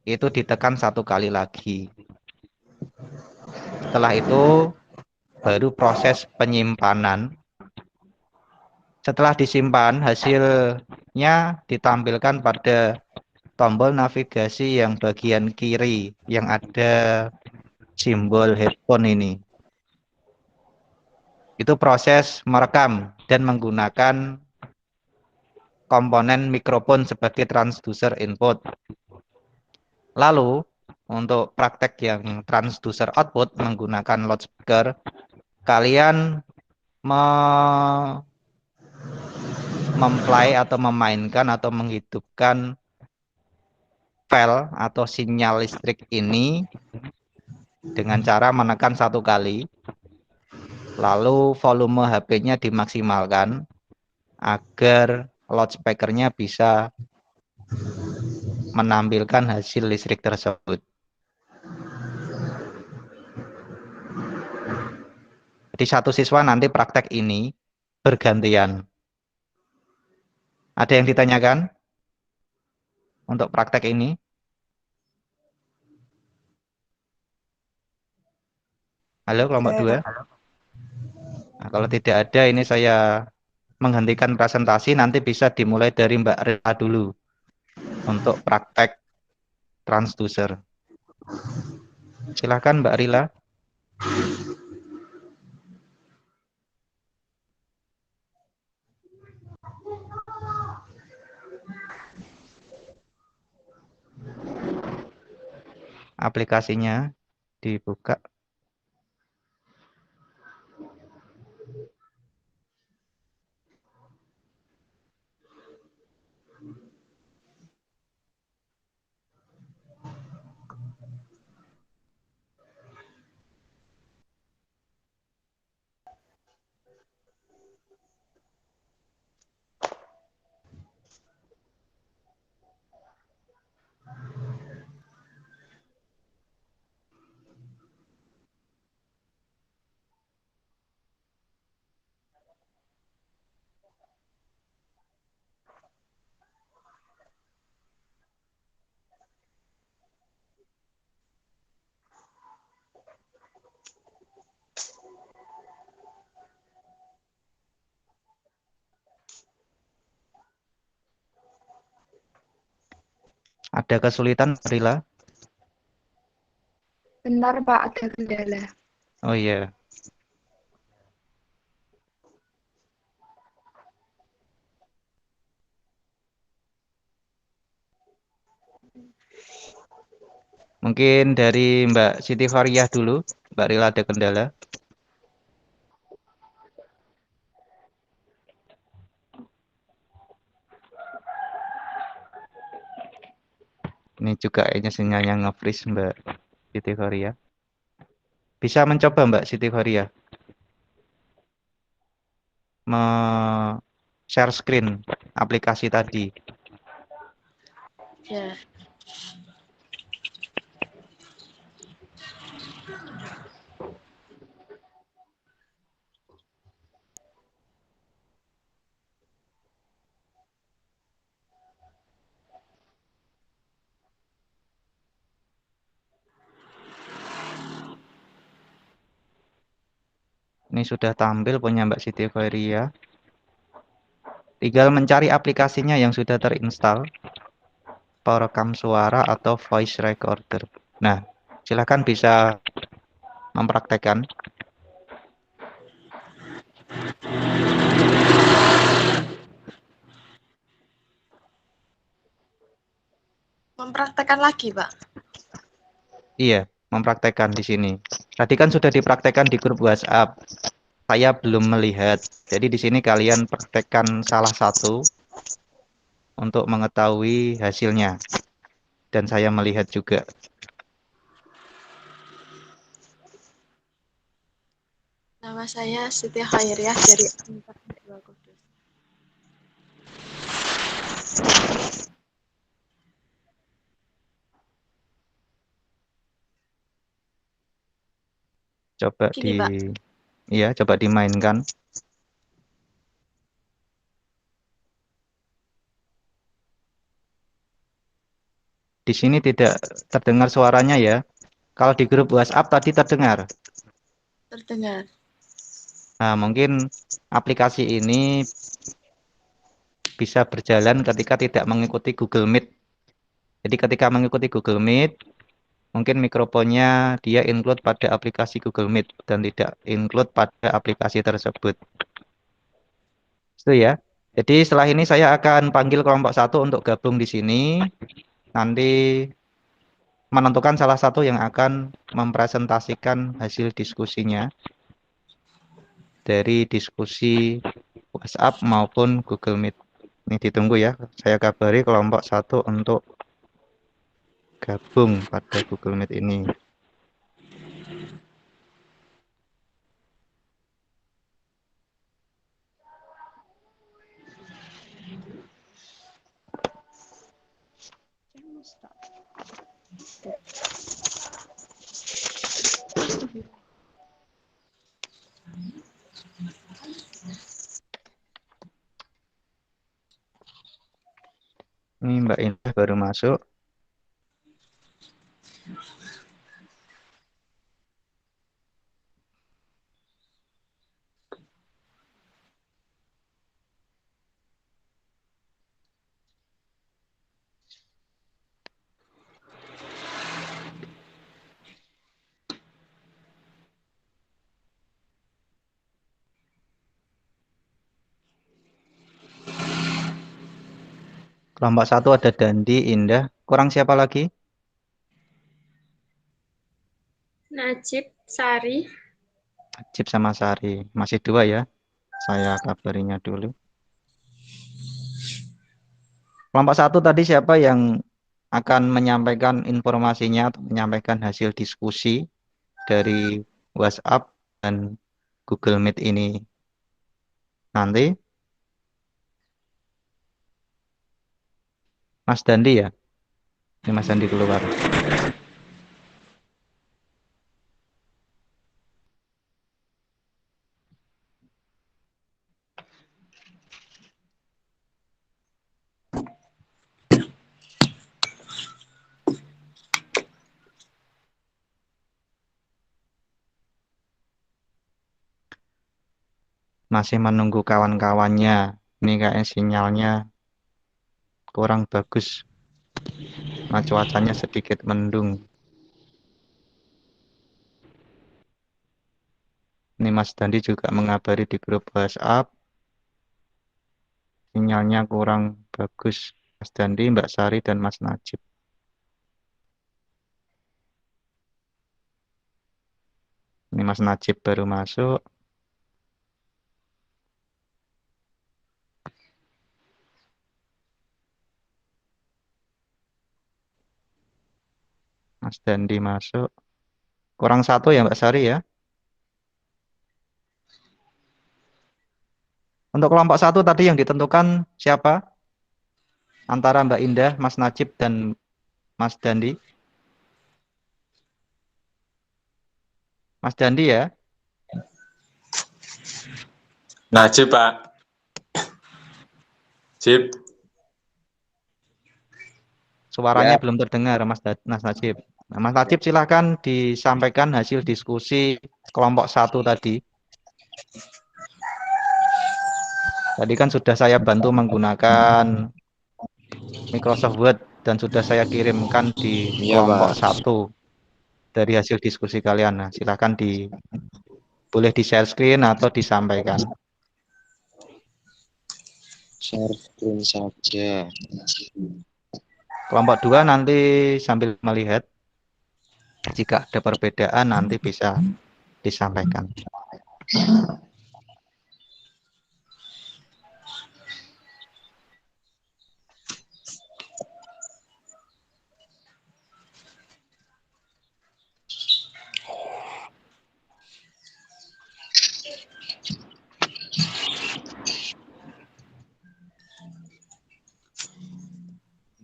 itu ditekan 1 kali lagi. Setelah itu, baru proses penyimpanan. Setelah disimpan, hasilnya ditampilkan pada tombol navigasi yang bagian kiri, yang ada simbol headphone ini. Itu proses merekam dan menggunakan komponen mikrofon sebagai transducer input. Lalu, untuk praktek yang transducer output menggunakan loudspeaker, kalian memplay atau memainkan atau menghidupkan file atau sinyal listrik ini dengan cara menekan 1 kali. Lalu volume HP-nya dimaksimalkan agar loudspeaker-nya bisa menampilkan hasil listrik tersebut. Jadi satu siswa nanti praktek ini bergantian. Ada yang ditanyakan untuk praktek ini? Halo kelompok 2? Nah, kalau tidak ada, ini saya menghentikan presentasi, nanti bisa dimulai dari Mbak Rila dulu untuk praktek transducer. Silakan Mbak Rila. Aplikasinya dibuka. Ada kesulitan, Rila? Bentar Pak, ada kendala. Oh iya. Mungkin dari Mbak Siti Fariyah dulu. Mbak Rila ada kendala? Ini juga kayaknya sinyalnya nge-freeze Mbak Siti Fariyah. Bisa mencoba Mbak Siti Fariyah share screen aplikasi tadi. Ya. Ini sudah tampil punya Mbak Siti Fariyah. Tinggal mencari aplikasinya yang sudah terinstall. Perekam suara atau voice recorder. Nah, silakan bisa mempraktekkan. Mempraktekkan lagi, Pak. Iya, mempraktekkan di sini. Tadi kan sudah dipraktekkan di grup WhatsApp. Saya belum melihat. Jadi di sini kalian praktekkan salah satu untuk mengetahui hasilnya. Dan saya melihat juga. Nama saya Siti Khairiah dari Universitas Dua Kudus. Coba Gini, Pak. Iya, coba dimainkan. Di sini tidak terdengar suaranya ya. Kalau di grup WhatsApp tadi terdengar. Terdengar. Nah, mungkin aplikasi ini bisa berjalan ketika tidak mengikuti Google Meet. Jadi ketika mengikuti Google Meet, mungkin mikrofonnya dia include pada aplikasi Google Meet dan tidak include pada aplikasi tersebut. Itu ya. Jadi setelah ini saya akan panggil kelompok 1 untuk gabung di sini. Nanti menentukan salah satu yang akan mempresentasikan hasil diskusinya dari diskusi WhatsApp maupun Google Meet. Ini ditunggu ya. Saya kabari kelompok 1 untuk gabung pada Google Meet ini. Ini Mbak Indah baru masuk. Kelompok 1 ada Dandi, Indah. Kurang siapa lagi? Najib, Sari, Cip sama Sari. Masih 2 ya. Saya kabarinya dulu. Kelompok 1 tadi siapa yang akan menyampaikan informasinya atau menyampaikan hasil diskusi dari WhatsApp dan Google Meet ini nanti? Mas Dandi ya? Ini Mas Dandi keluar. Masih menunggu kawan-kawannya. Ini kayaknya sinyalnya kurang bagus. Nah, cuacanya sedikit mendung. Ini Mas Dandi juga mengabari di grup WhatsApp. Sinyalnya kurang bagus. Mas Dandi, Mbak Sari, dan Mas Najib. Ini Mas Najib baru masuk. Mas Dandi masuk. Kurang satu ya Mbak Sari ya. Untuk kelompok satu tadi yang ditentukan siapa? Antara Mbak Indah, Mas Najib, dan Mas Dandi. Mas Dandi ya. Najib, Pak. Jib. Suaranya Ya. belum terdengar Mas Najib. Nah, Mas Najib silahkan disampaikan hasil diskusi kelompok satu tadi. Tadi kan sudah saya bantu menggunakan Microsoft Word dan sudah saya kirimkan di Iya, kelompok Pak. satu dari hasil silahkan kalian. Nah, silahkan boleh di share screen atau disampaikan. Share screen saja. Kelompok 2 nanti sambil melihat. Jika ada perbedaan nanti bisa disampaikan.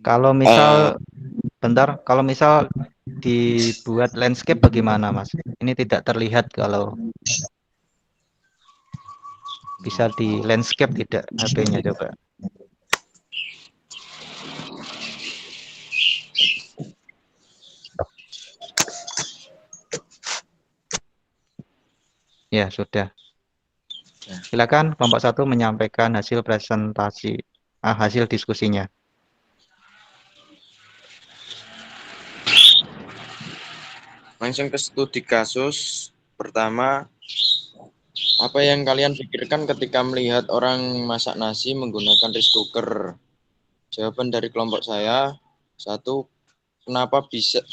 Kalau misal bentar, kalau misal dibuat landscape bagaimana, Mas? Ini tidak terlihat kalau bisa di landscape tidak HP-nya coba. Ya, sudah. Silakan kelompok 1 menyampaikan hasil presentasi, hasil diskusinya. Langsung ke studi kasus. Pertama, apa yang kalian pikirkan ketika melihat orang masak nasi menggunakan rice cooker? Jawaban dari kelompok saya, 1. Kenapa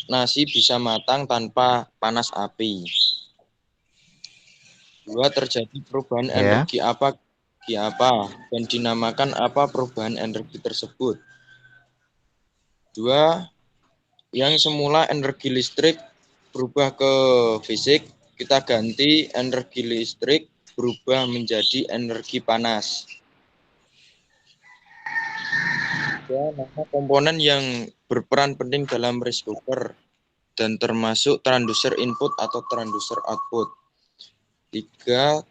nasi bisa matang tanpa panas api? 2. Terjadi perubahan energi apa dan dinamakan apa perubahan energi tersebut? 2. Yang semula energi listrik berubah ke fisik, kita ganti energi listrik berubah menjadi energi panas. 3. Nama komponen yang berperan penting dalam rice cooker dan termasuk transducer input atau transducer output. 3.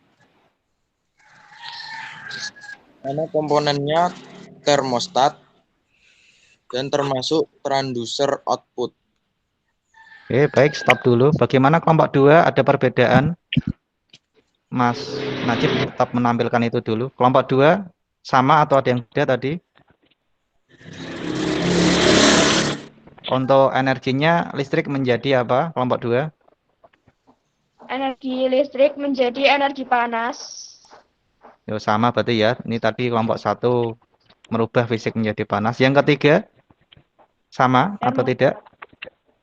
Nama komponennya termostat dan termasuk transducer output. Oke, baik, stop dulu. Bagaimana kelompok 2? Ada perbedaan? Mas Najib tetap menampilkan itu dulu. Kelompok 2 sama atau ada yang beda tadi? Untuk energinya listrik menjadi apa? Kelompok 2? Energi listrik menjadi energi panas. Yo, sama berarti ya. Ini tadi kelompok 1 merubah fisik menjadi panas. Yang ketiga sama atau tidak?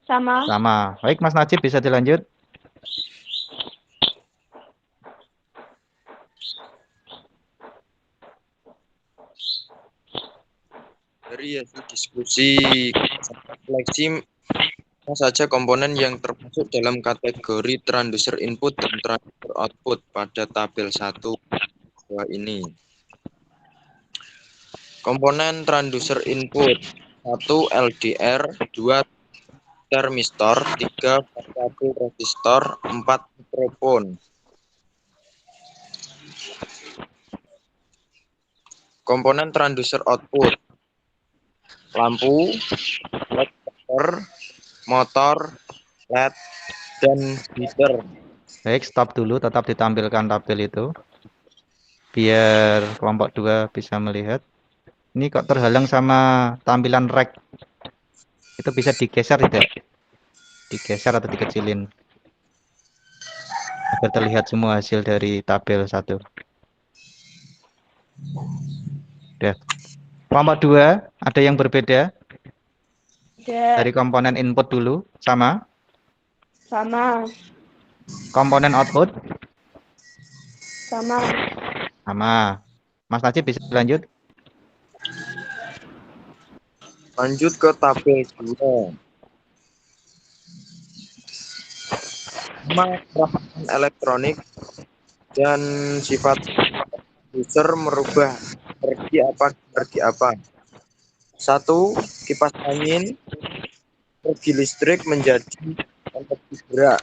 Sama. Sama. Baik, Mas Najib bisa dilanjut. Dari hasil diskusi seleksi saja komponen yang termasuk dalam kategori transducer input dan transducer output pada tabel 1 2 ini. Komponen transducer input 1 LDR, 2 termistor, 3 variabel resistor, 4 mikrofon. Komponen transducer output lampu, LED motor, LED, dan heater. Baik, stop dulu. Tetap ditampilkan tabel itu. Biar kelompok 2 bisa melihat. Ini kok terhalang sama tampilan rek. Itu bisa digeser tidak? Digeser atau dikecilin agar terlihat semua hasil dari tabel 1. Udah. Kelompok 2 ada yang berbeda Ada. dari komponen input dulu sama Sama. komponen output Sama. sama. Mas Najib bisa lanjut? Lanjut ke tabel 2. Nama peralatan elektronik dan sifat user merubah energi apa. 1. Kipas angin, energi listrik menjadi energi gerak.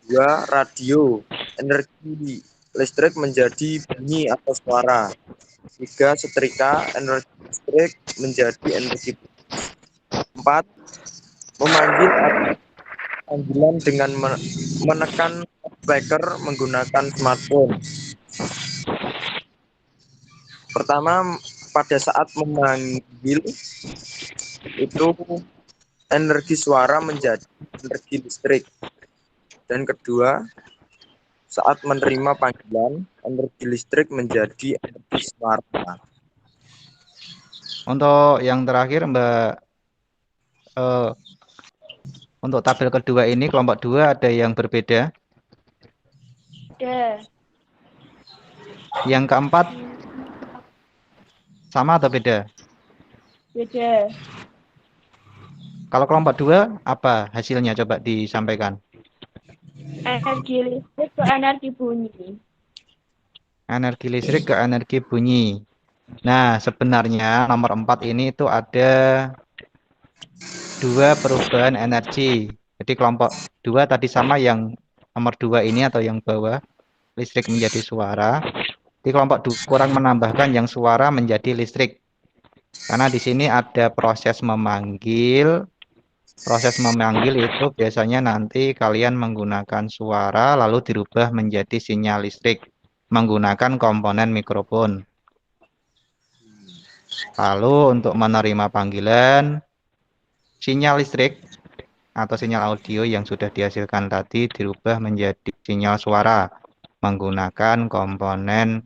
2. Radio, energi listrik menjadi bunyi atau suara. 3. Setrika, energi listrik menjadi energi. 4. Memanggil atau panggilan dengan menekan speaker menggunakan smartphone. Pertama, pada saat memanggil itu energi suara menjadi energi listrik. Dan kedua, saat menerima panggilan, energi listrik menjadi energi suara. Untuk yang terakhir Mbak, untuk tabel kedua ini kelompok 2 ada yang berbeda. Ada. Yang keempat sama atau beda? Beda. Kalau kelompok 2 apa hasilnya coba disampaikan? Energi listrik ke energi bunyi. Energi listrik ke energi bunyi. Nah, sebenarnya nomor 4 ini itu ada 2 perubahan energi. Jadi kelompok 2 tadi sama, yang nomor 2 ini atau yang bawah, listrik menjadi suara. Di kelompok 2 kurang menambahkan yang suara menjadi listrik. Karena di sini ada proses memanggil. Proses memanggil itu biasanya nanti kalian menggunakan suara lalu dirubah menjadi sinyal listrik menggunakan komponen mikrofon. Lalu untuk menerima panggilan, sinyal listrik atau sinyal audio yang sudah dihasilkan tadi dirubah menjadi sinyal suara menggunakan komponen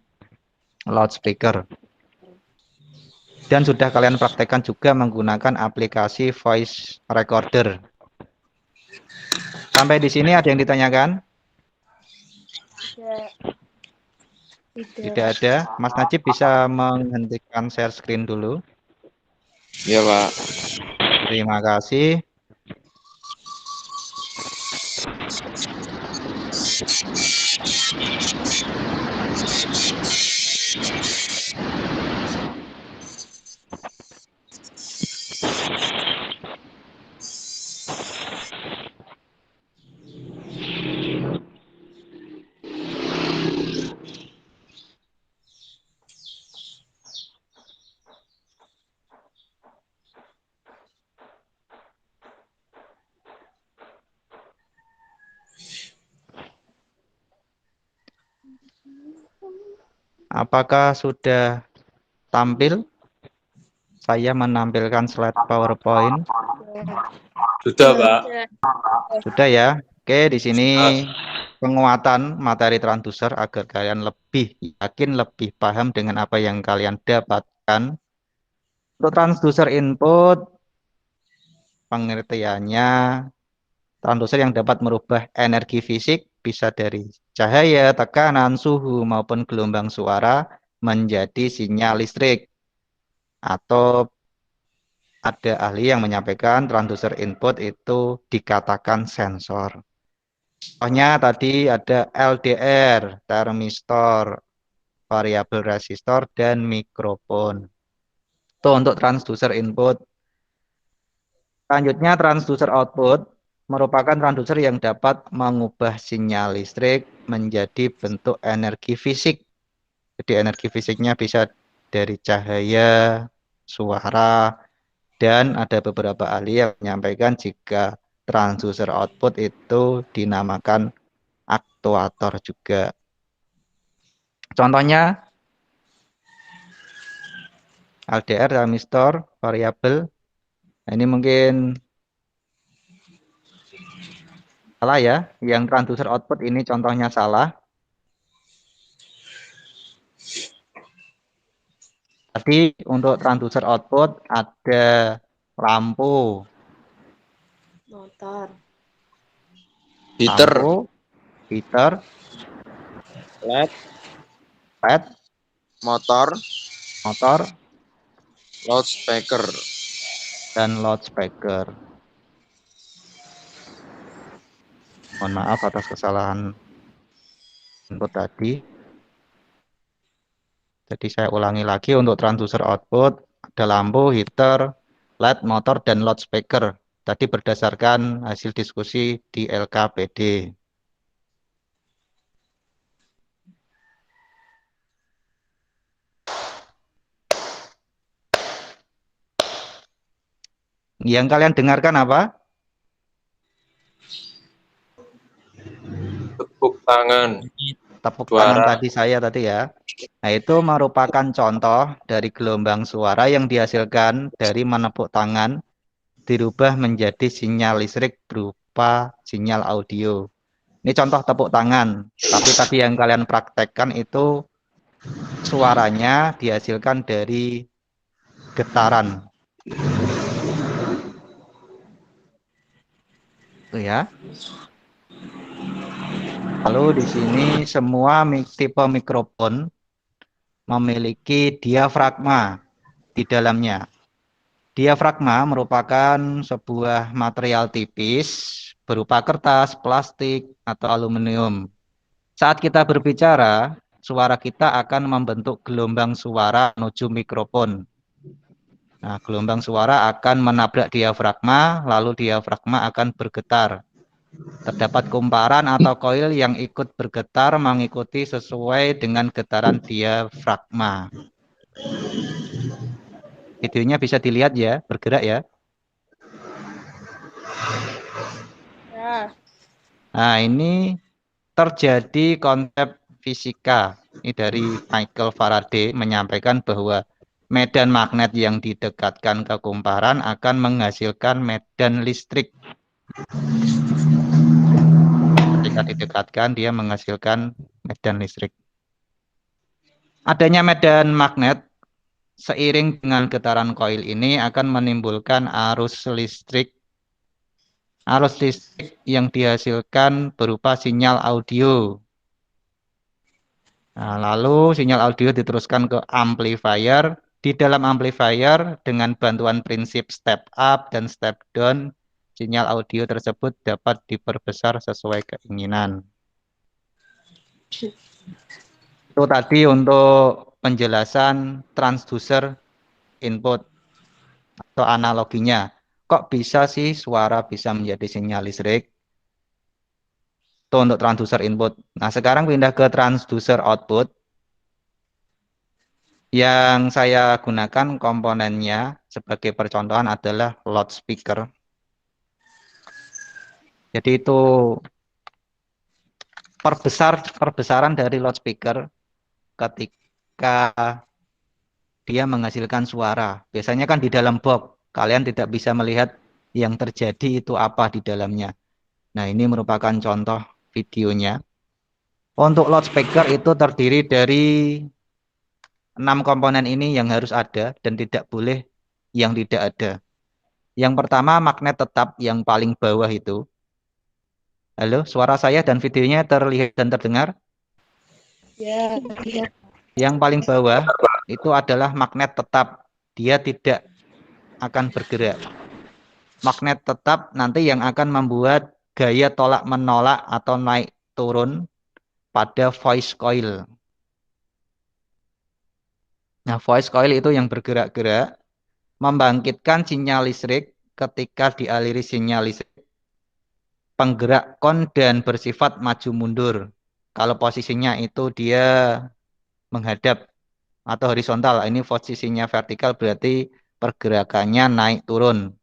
loudspeaker. Dan sudah kalian praktekkan juga menggunakan aplikasi voice recorder. Sampai di sini ada yang ditanyakan? Tidak. Tidak ada. Mas Najib bisa menghentikan share screen dulu. Iya, Pak. Terima kasih. Apakah sudah tampil? Saya menampilkan slide PowerPoint. Sudah, Pak. Sudah ya. Oke, di sini penguatan materi transducer agar kalian lebih yakin, lebih paham dengan apa yang kalian dapatkan. Untuk transducer input, pengertiannya, transducer yang dapat merubah energi fisik bisa dari cahaya, tekanan, suhu, maupun gelombang suara menjadi sinyal listrik. Atau ada ahli yang menyampaikan transducer input itu dikatakan sensor. Contohnya tadi ada LDR, termistor, variabel resistor, dan mikrofon. Itu untuk transducer input. Selanjutnya transducer output merupakan transducer yang dapat mengubah sinyal listrik menjadi bentuk energi fisik. Jadi energi fisiknya bisa dari cahaya, suara, dan ada beberapa ahli yang menyampaikan jika transducer output itu dinamakan aktuator juga. Contohnya LDR, resistor, variabel Nah, ini mungkin salah ya. Yang transducer output ini contohnya salah. Tadi untuk transducer output ada lampu, Motor. Heater, lampu, heater, LED, LED, motor, motor, loudspeaker. dan loudspeaker. Mohon maaf atas kesalahan input tadi. Jadi saya ulangi lagi untuk transducer output, ada lampu, heater, LED, motor, dan loudspeaker. Tadi berdasarkan hasil diskusi di LKPD. Yang kalian dengarkan apa? Tepuk tangan. Tepuk Suara. tangan tadi saya tadi ya. Nah, itu merupakan contoh dari gelombang suara yang dihasilkan dari menepuk tangan dirubah menjadi sinyal listrik berupa sinyal audio. Ini contoh tepuk tangan. Tapi tadi yang kalian praktekkan itu suaranya dihasilkan dari getaran. Tuh ya. Lalu di sini semua tipe mikrofon memiliki diafragma di dalamnya. Diafragma merupakan sebuah material tipis berupa kertas, plastik, atau aluminium. Saat kita berbicara, suara kita akan membentuk gelombang suara menuju mikrofon. Nah, gelombang suara akan menabrak diafragma, lalu diafragma akan bergetar. Terdapat kumparan atau koil yang ikut bergetar mengikuti sesuai dengan getaran diafragma. Videonya bisa dilihat ya, bergerak ya. Ya. Nah, ini terjadi konsep fisika. Ini dari Michael Faraday menyampaikan bahwa medan magnet yang didekatkan ke kumparan akan menghasilkan medan listrik. Ketika didekatkan, dia menghasilkan medan listrik. Adanya medan magnet seiring dengan getaran koil ini akan menimbulkan arus listrik. Arus listrik yang dihasilkan berupa sinyal audio. Nah, lalu sinyal audio diteruskan ke amplifier. Di dalam amplifier dengan bantuan prinsip step up dan step down, sinyal audio tersebut dapat diperbesar sesuai keinginan. Itu tadi untuk penjelasan transducer input atau analoginya. Kok bisa sih suara bisa menjadi sinyal listrik? Itu untuk transducer input. Nah, sekarang pindah ke transducer output. Yang saya gunakan komponennya sebagai percontohan adalah loudspeaker. Jadi itu perbesaran dari loudspeaker ketika dia menghasilkan suara. Biasanya kan di dalam box, kalian tidak bisa melihat yang terjadi itu apa di dalamnya. Nah, ini merupakan contoh videonya. Untuk loudspeaker itu terdiri dari 6 komponen ini yang harus ada dan tidak boleh yang tidak ada. Yang pertama magnet tetap yang paling bawah itu. Halo, suara saya dan videonya terlihat dan terdengar? Ya. Yang paling bawah itu adalah magnet tetap. Dia tidak akan bergerak. Magnet tetap nanti yang akan membuat gaya tolak menolak atau naik turun pada voice coil. Nah, voice coil itu yang bergerak-gerak membangkitkan sinyal listrik ketika dialiri sinyal listrik. Penggerak kon dan bersifat maju mundur. Kalau posisinya itu dia menghadap atau horizontal, ini posisinya vertikal berarti pergerakannya naik turun.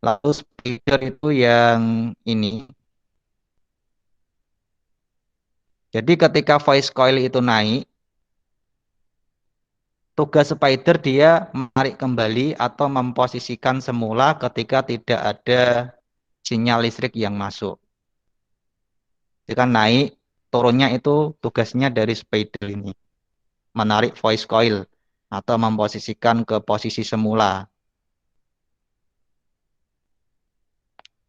Lalu splitter itu yang ini. Jadi ketika voice coil itu naik, tugas spider dia menarik kembali atau memposisikan semula ketika tidak ada sinyal listrik yang masuk. Jadi kan naik, turunnya itu tugasnya dari spider ini. Menarik voice coil atau memposisikan ke posisi semula.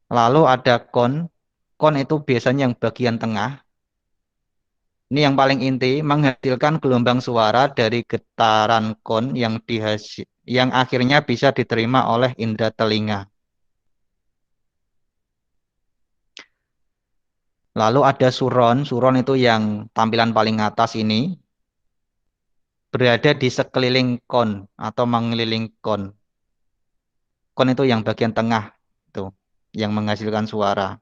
Lalu ada kon. Kon itu biasanya yang bagian tengah. Ini yang paling inti, menghasilkan gelombang suara dari getaran kon yang akhirnya bisa diterima oleh indera telinga. Lalu ada suron. Suron itu yang tampilan paling atas ini berada di sekeliling kon atau mengelilingi kon. Kon itu yang bagian tengah itu yang menghasilkan suara.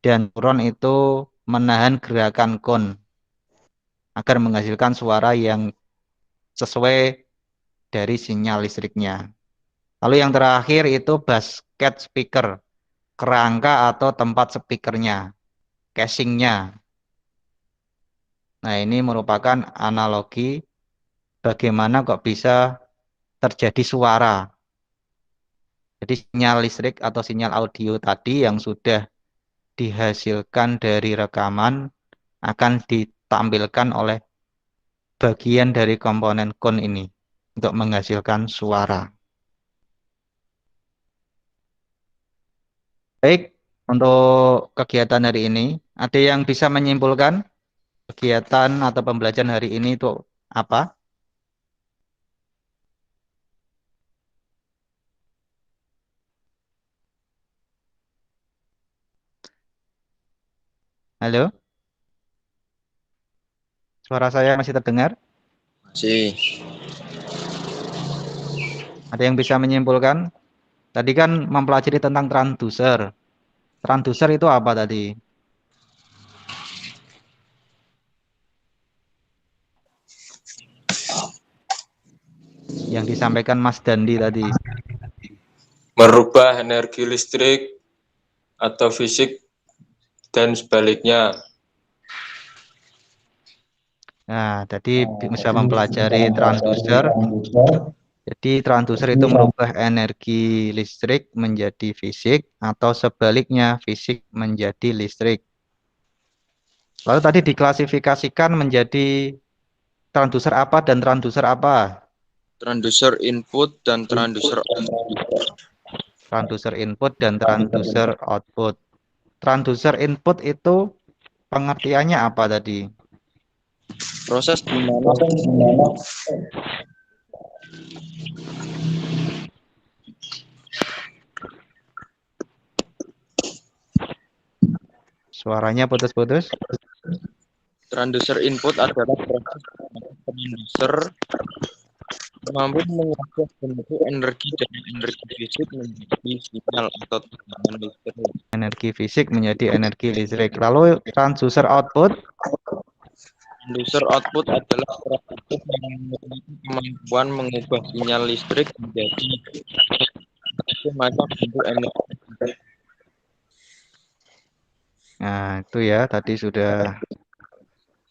Dan suron itu menahan gerakan kon agar menghasilkan suara yang sesuai dari sinyal listriknya. Lalu yang terakhir itu basket speaker, kerangka atau tempat speakernya, casingnya. Nah, ini merupakan analogi bagaimana kok bisa terjadi suara. Jadi sinyal listrik atau sinyal audio tadi yang sudah dihasilkan dari rekaman akan ditampilkan oleh bagian dari komponen kon ini untuk menghasilkan suara. Baik, untuk kegiatan hari ini, ada yang bisa menyimpulkan kegiatan atau pembelajaran hari ini itu apa? Halo? Suara saya masih terdengar? Masih. Ada yang bisa menyimpulkan? Tadi kan mempelajari tentang transducer. Transducer itu apa tadi? Yang disampaikan Mas Dandi tadi. Merubah energi listrik atau fisik dan sebaliknya. Nah, tadi bisa mempelajari transducer. Jadi transducer itu merubah energi listrik menjadi fisik atau sebaliknya fisik menjadi listrik. Lalu tadi diklasifikasikan menjadi transducer apa dan transducer apa? Transducer input dan transducer output. Transducer input dan transducer output. Transducer input itu pengertiannya apa tadi? Proses di mana Suaranya putus-putus. transducer input adalah proses transducer mampu mengubah bentuk energi dari energi fisik menjadi sinyal atau tegangan listrik. Energi fisik menjadi energi listrik. Lalu transducer output. Transducer output adalah proses yang memiliki kemampuan mengubah sinyal listrik menjadi semacam bentuk energi. Nah, itu ya tadi sudah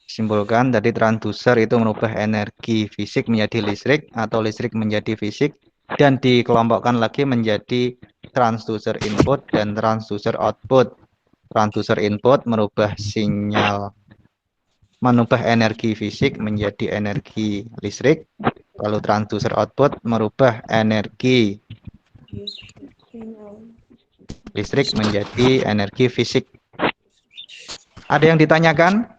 simpulkan. Tadi transducer itu merubah energi fisik menjadi listrik atau listrik menjadi fisik dan dikelompokkan lagi menjadi transducer input dan transducer output. Transducer input merubah energi fisik menjadi energi listrik. Lalu transducer output merubah energi listrik menjadi energi fisik. Ada yang ditanyakan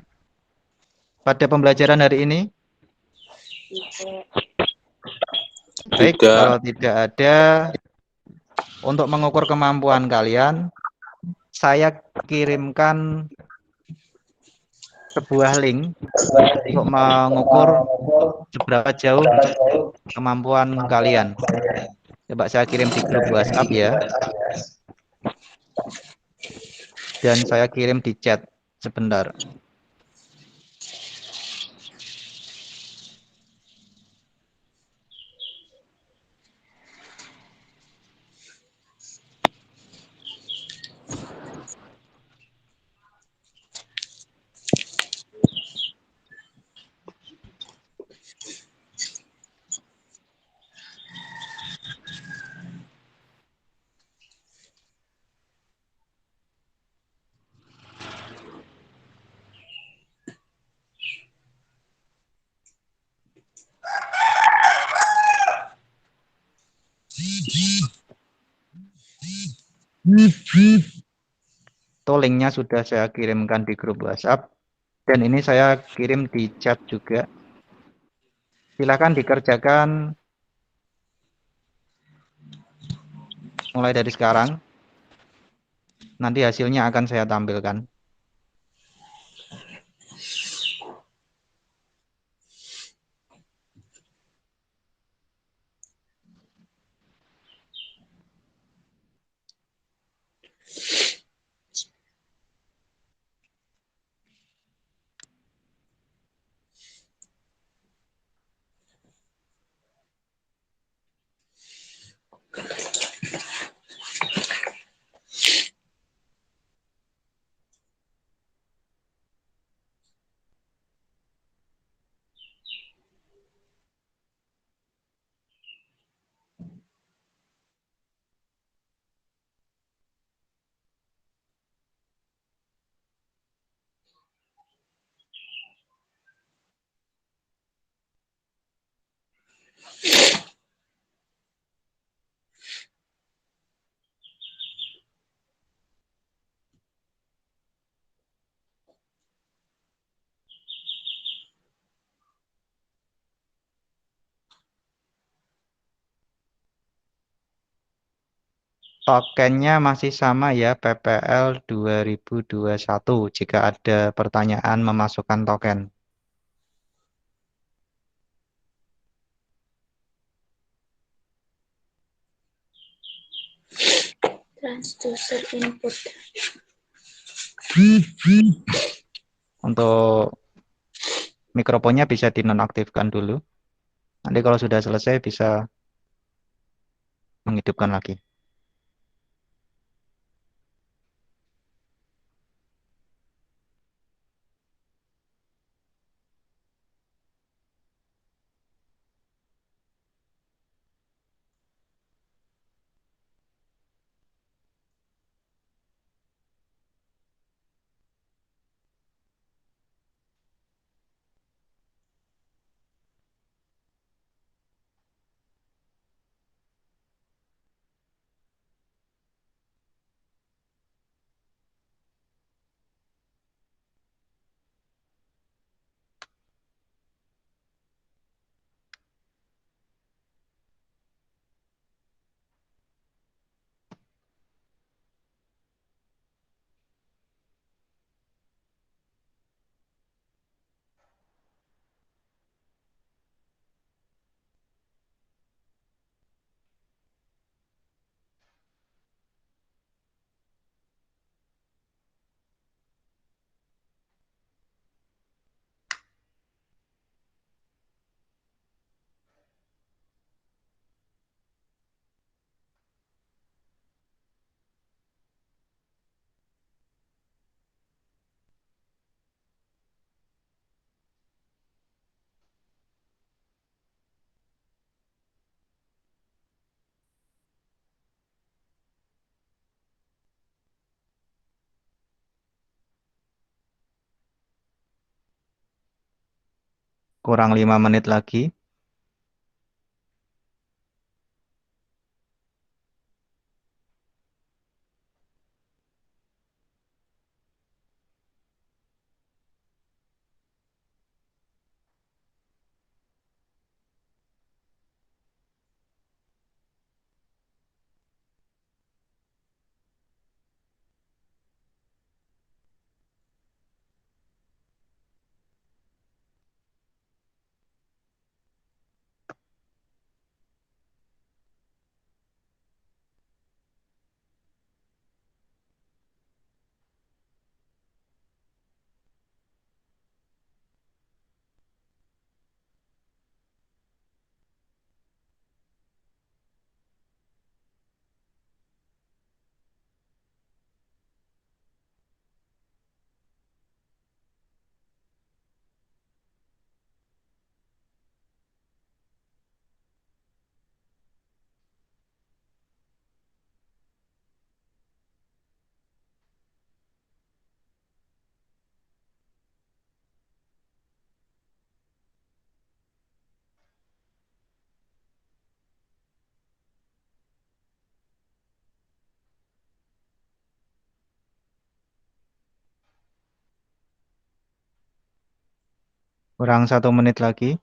pada pembelajaran hari ini? Baik, kalau tidak ada, untuk mengukur kemampuan kalian, saya kirimkan sebuah link untuk mengukur seberapa jauh kemampuan kalian. Coba saya kirim di grup WhatsApp ya. Dan saya kirim di chat sebentar. Itu linknya sudah saya kirimkan di grup WhatsApp. Dan ini saya kirim di chat juga. Silakan dikerjakan mulai dari sekarang. Nanti hasilnya akan saya tampilkan. Tokennya masih sama ya, PPL 2021 jika ada pertanyaan memasukkan token. Transducer input. Untuk mikrofonnya bisa dinonaktifkan dulu. Nanti kalau sudah selesai bisa menghidupkan lagi. Kurang 5 menit lagi. Kurang 1 menit lagi.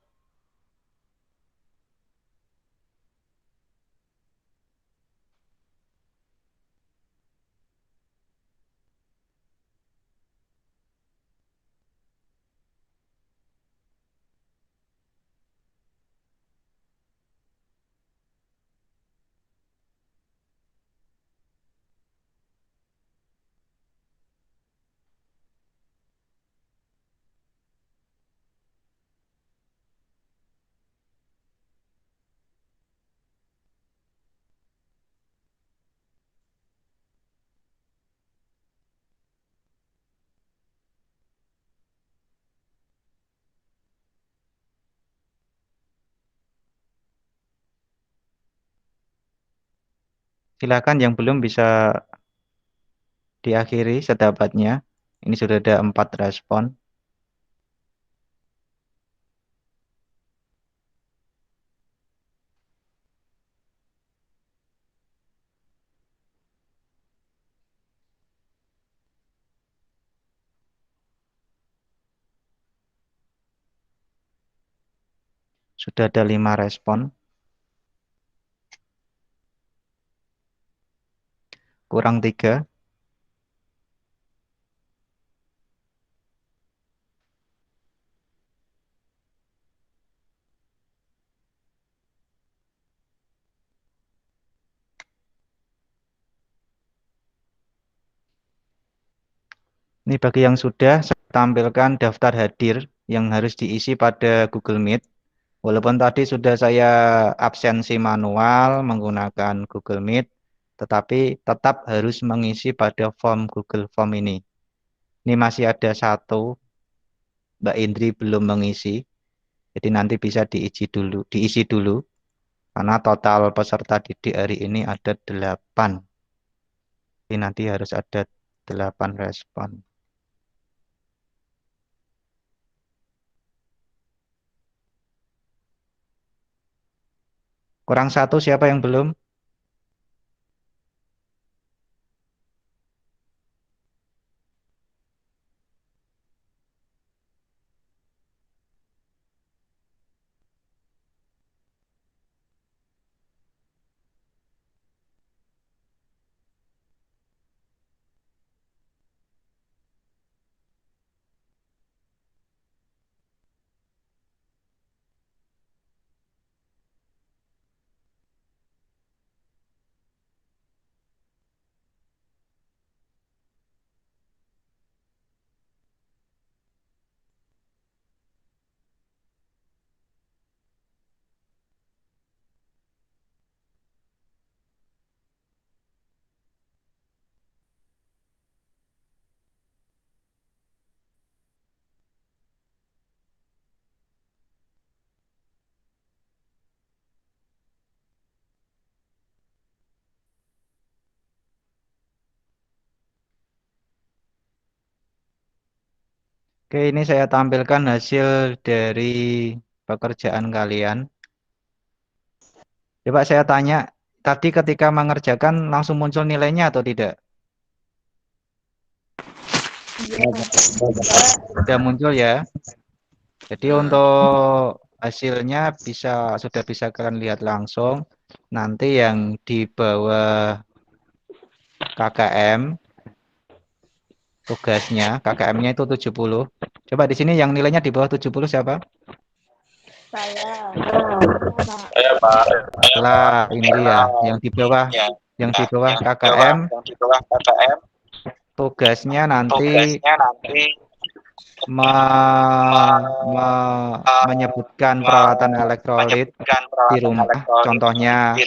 Silakan yang belum bisa diakhiri sedapatnya. Ini sudah ada 4 respon. Sudah ada 5 respon. Kurang 3. Ini bagi yang sudah, saya tampilkan daftar hadir yang harus diisi pada Google Meet. Walaupun tadi sudah saya absensi manual menggunakan Google Meet, tetapi tetap harus mengisi pada form Google Form ini. Ini masih ada 1, Mbak Indri belum mengisi. Jadi nanti bisa diisi dulu, karena total peserta didik hari ini ada 8. Jadi nanti harus ada 8 respon. Kurang 1, siapa yang belum? Oke, ini saya tampilkan hasil dari pekerjaan kalian. Coba saya tanya, tadi ketika mengerjakan langsung muncul nilainya atau tidak? Sudah muncul ya. Jadi untuk hasilnya sudah bisa kalian lihat langsung. Nanti yang di bawah KKM, tugasnya, KKM-nya itu 70. Coba di sini yang nilainya di bawah 70 siapa? Saya. Saya Pak. Lah, Indri ya. Yang di bawah KKM, tugasnya nanti menyebutkan peralatan elektrolit di rumah, contohnya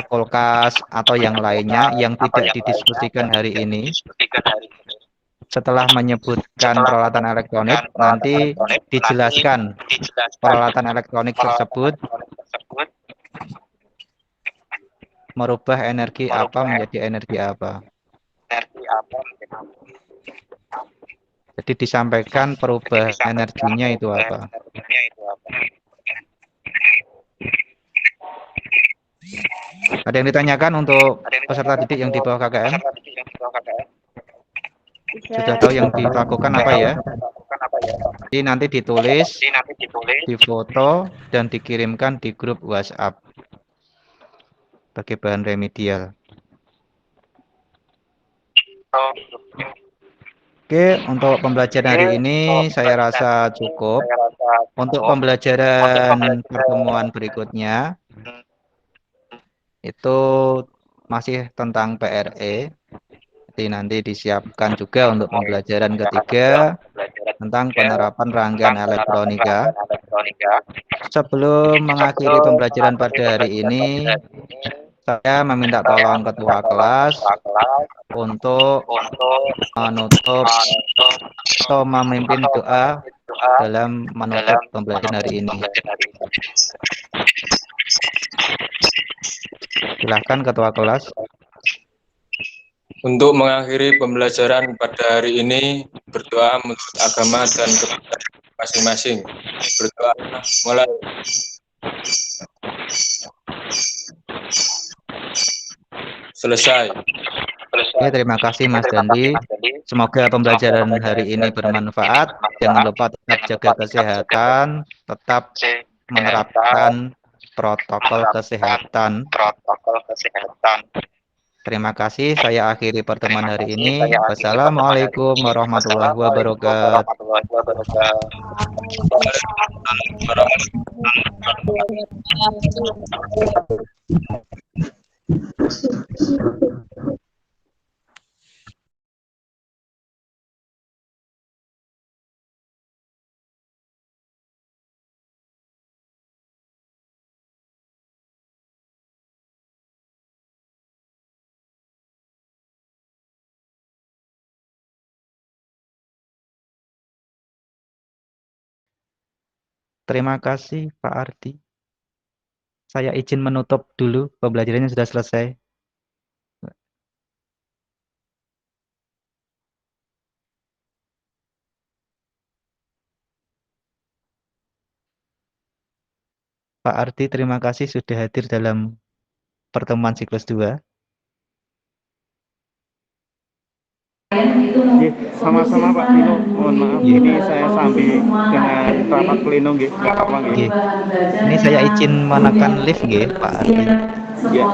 kulkas atau yang lainnya yang tidak didiskusikan hari ini. Setelah menyebutkan peralatan elektronik, nanti dijelaskan peralatan elektronik tersebut merubah energi apa menjadi energi apa. Jadi disampaikan perubah energinya itu apa. Ada yang ditanyakan untuk peserta didik yang di bawah KKM? Sudah tahu yang dilakukan apa ya? Jadi nanti ditulis, difoto, dan dikirimkan di grup WhatsApp sebagai bahan remedial. Oke, untuk pembelajaran hari ini saya rasa cukup. Untuk pembelajaran pertemuan berikutnya itu masih tentang PRE. Jadi nanti disiapkan juga untuk pembelajaran ketiga tentang penerapan rangkaian elektronika. Sebelum mengakhiri pembelajaran pada hari ini, saya meminta tolong ketua kelas untuk menutup atau memimpin doa dalam menutup pembelajaran hari ini. Silahkan ketua kelas. Untuk mengakhiri pembelajaran pada hari ini, berdoa menurut agama dan kepercayaan masing-masing. Berdoa mulai. Selesai. Oke, terima kasih Mas Dandi. Semoga pembelajaran hari ini bermanfaat. Jangan lupa tetap jaga kesehatan, tetap menerapkan protokol kesehatan. Terima kasih. Saya akhiri pertemuan hari ini. Wassalamualaikum warahmatullahi wabarakatuh. Terima kasih Pak Ardi. Saya izin menutup dulu, pembelajarannya sudah selesai. Pak Ardi, terima kasih sudah hadir dalam pertemuan siklus 2. Sama-sama Pak Dino, mohon maaf ini saya sambil dengan rapat pleno nggih, enggak apa-apa nggih. Ini saya izin menekan lift nggih, Pak Ardi. Ya.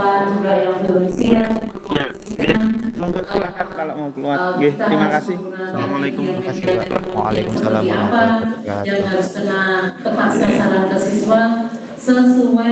Monggo silakan kalau mau keluar. Nggih, terima kasih. Assalamualaikum. Terima kasih, Pak. Waalaikumsalam warahmatullahi wabarakatuh. yang harus kena tepat sasaran ke siswa sesuai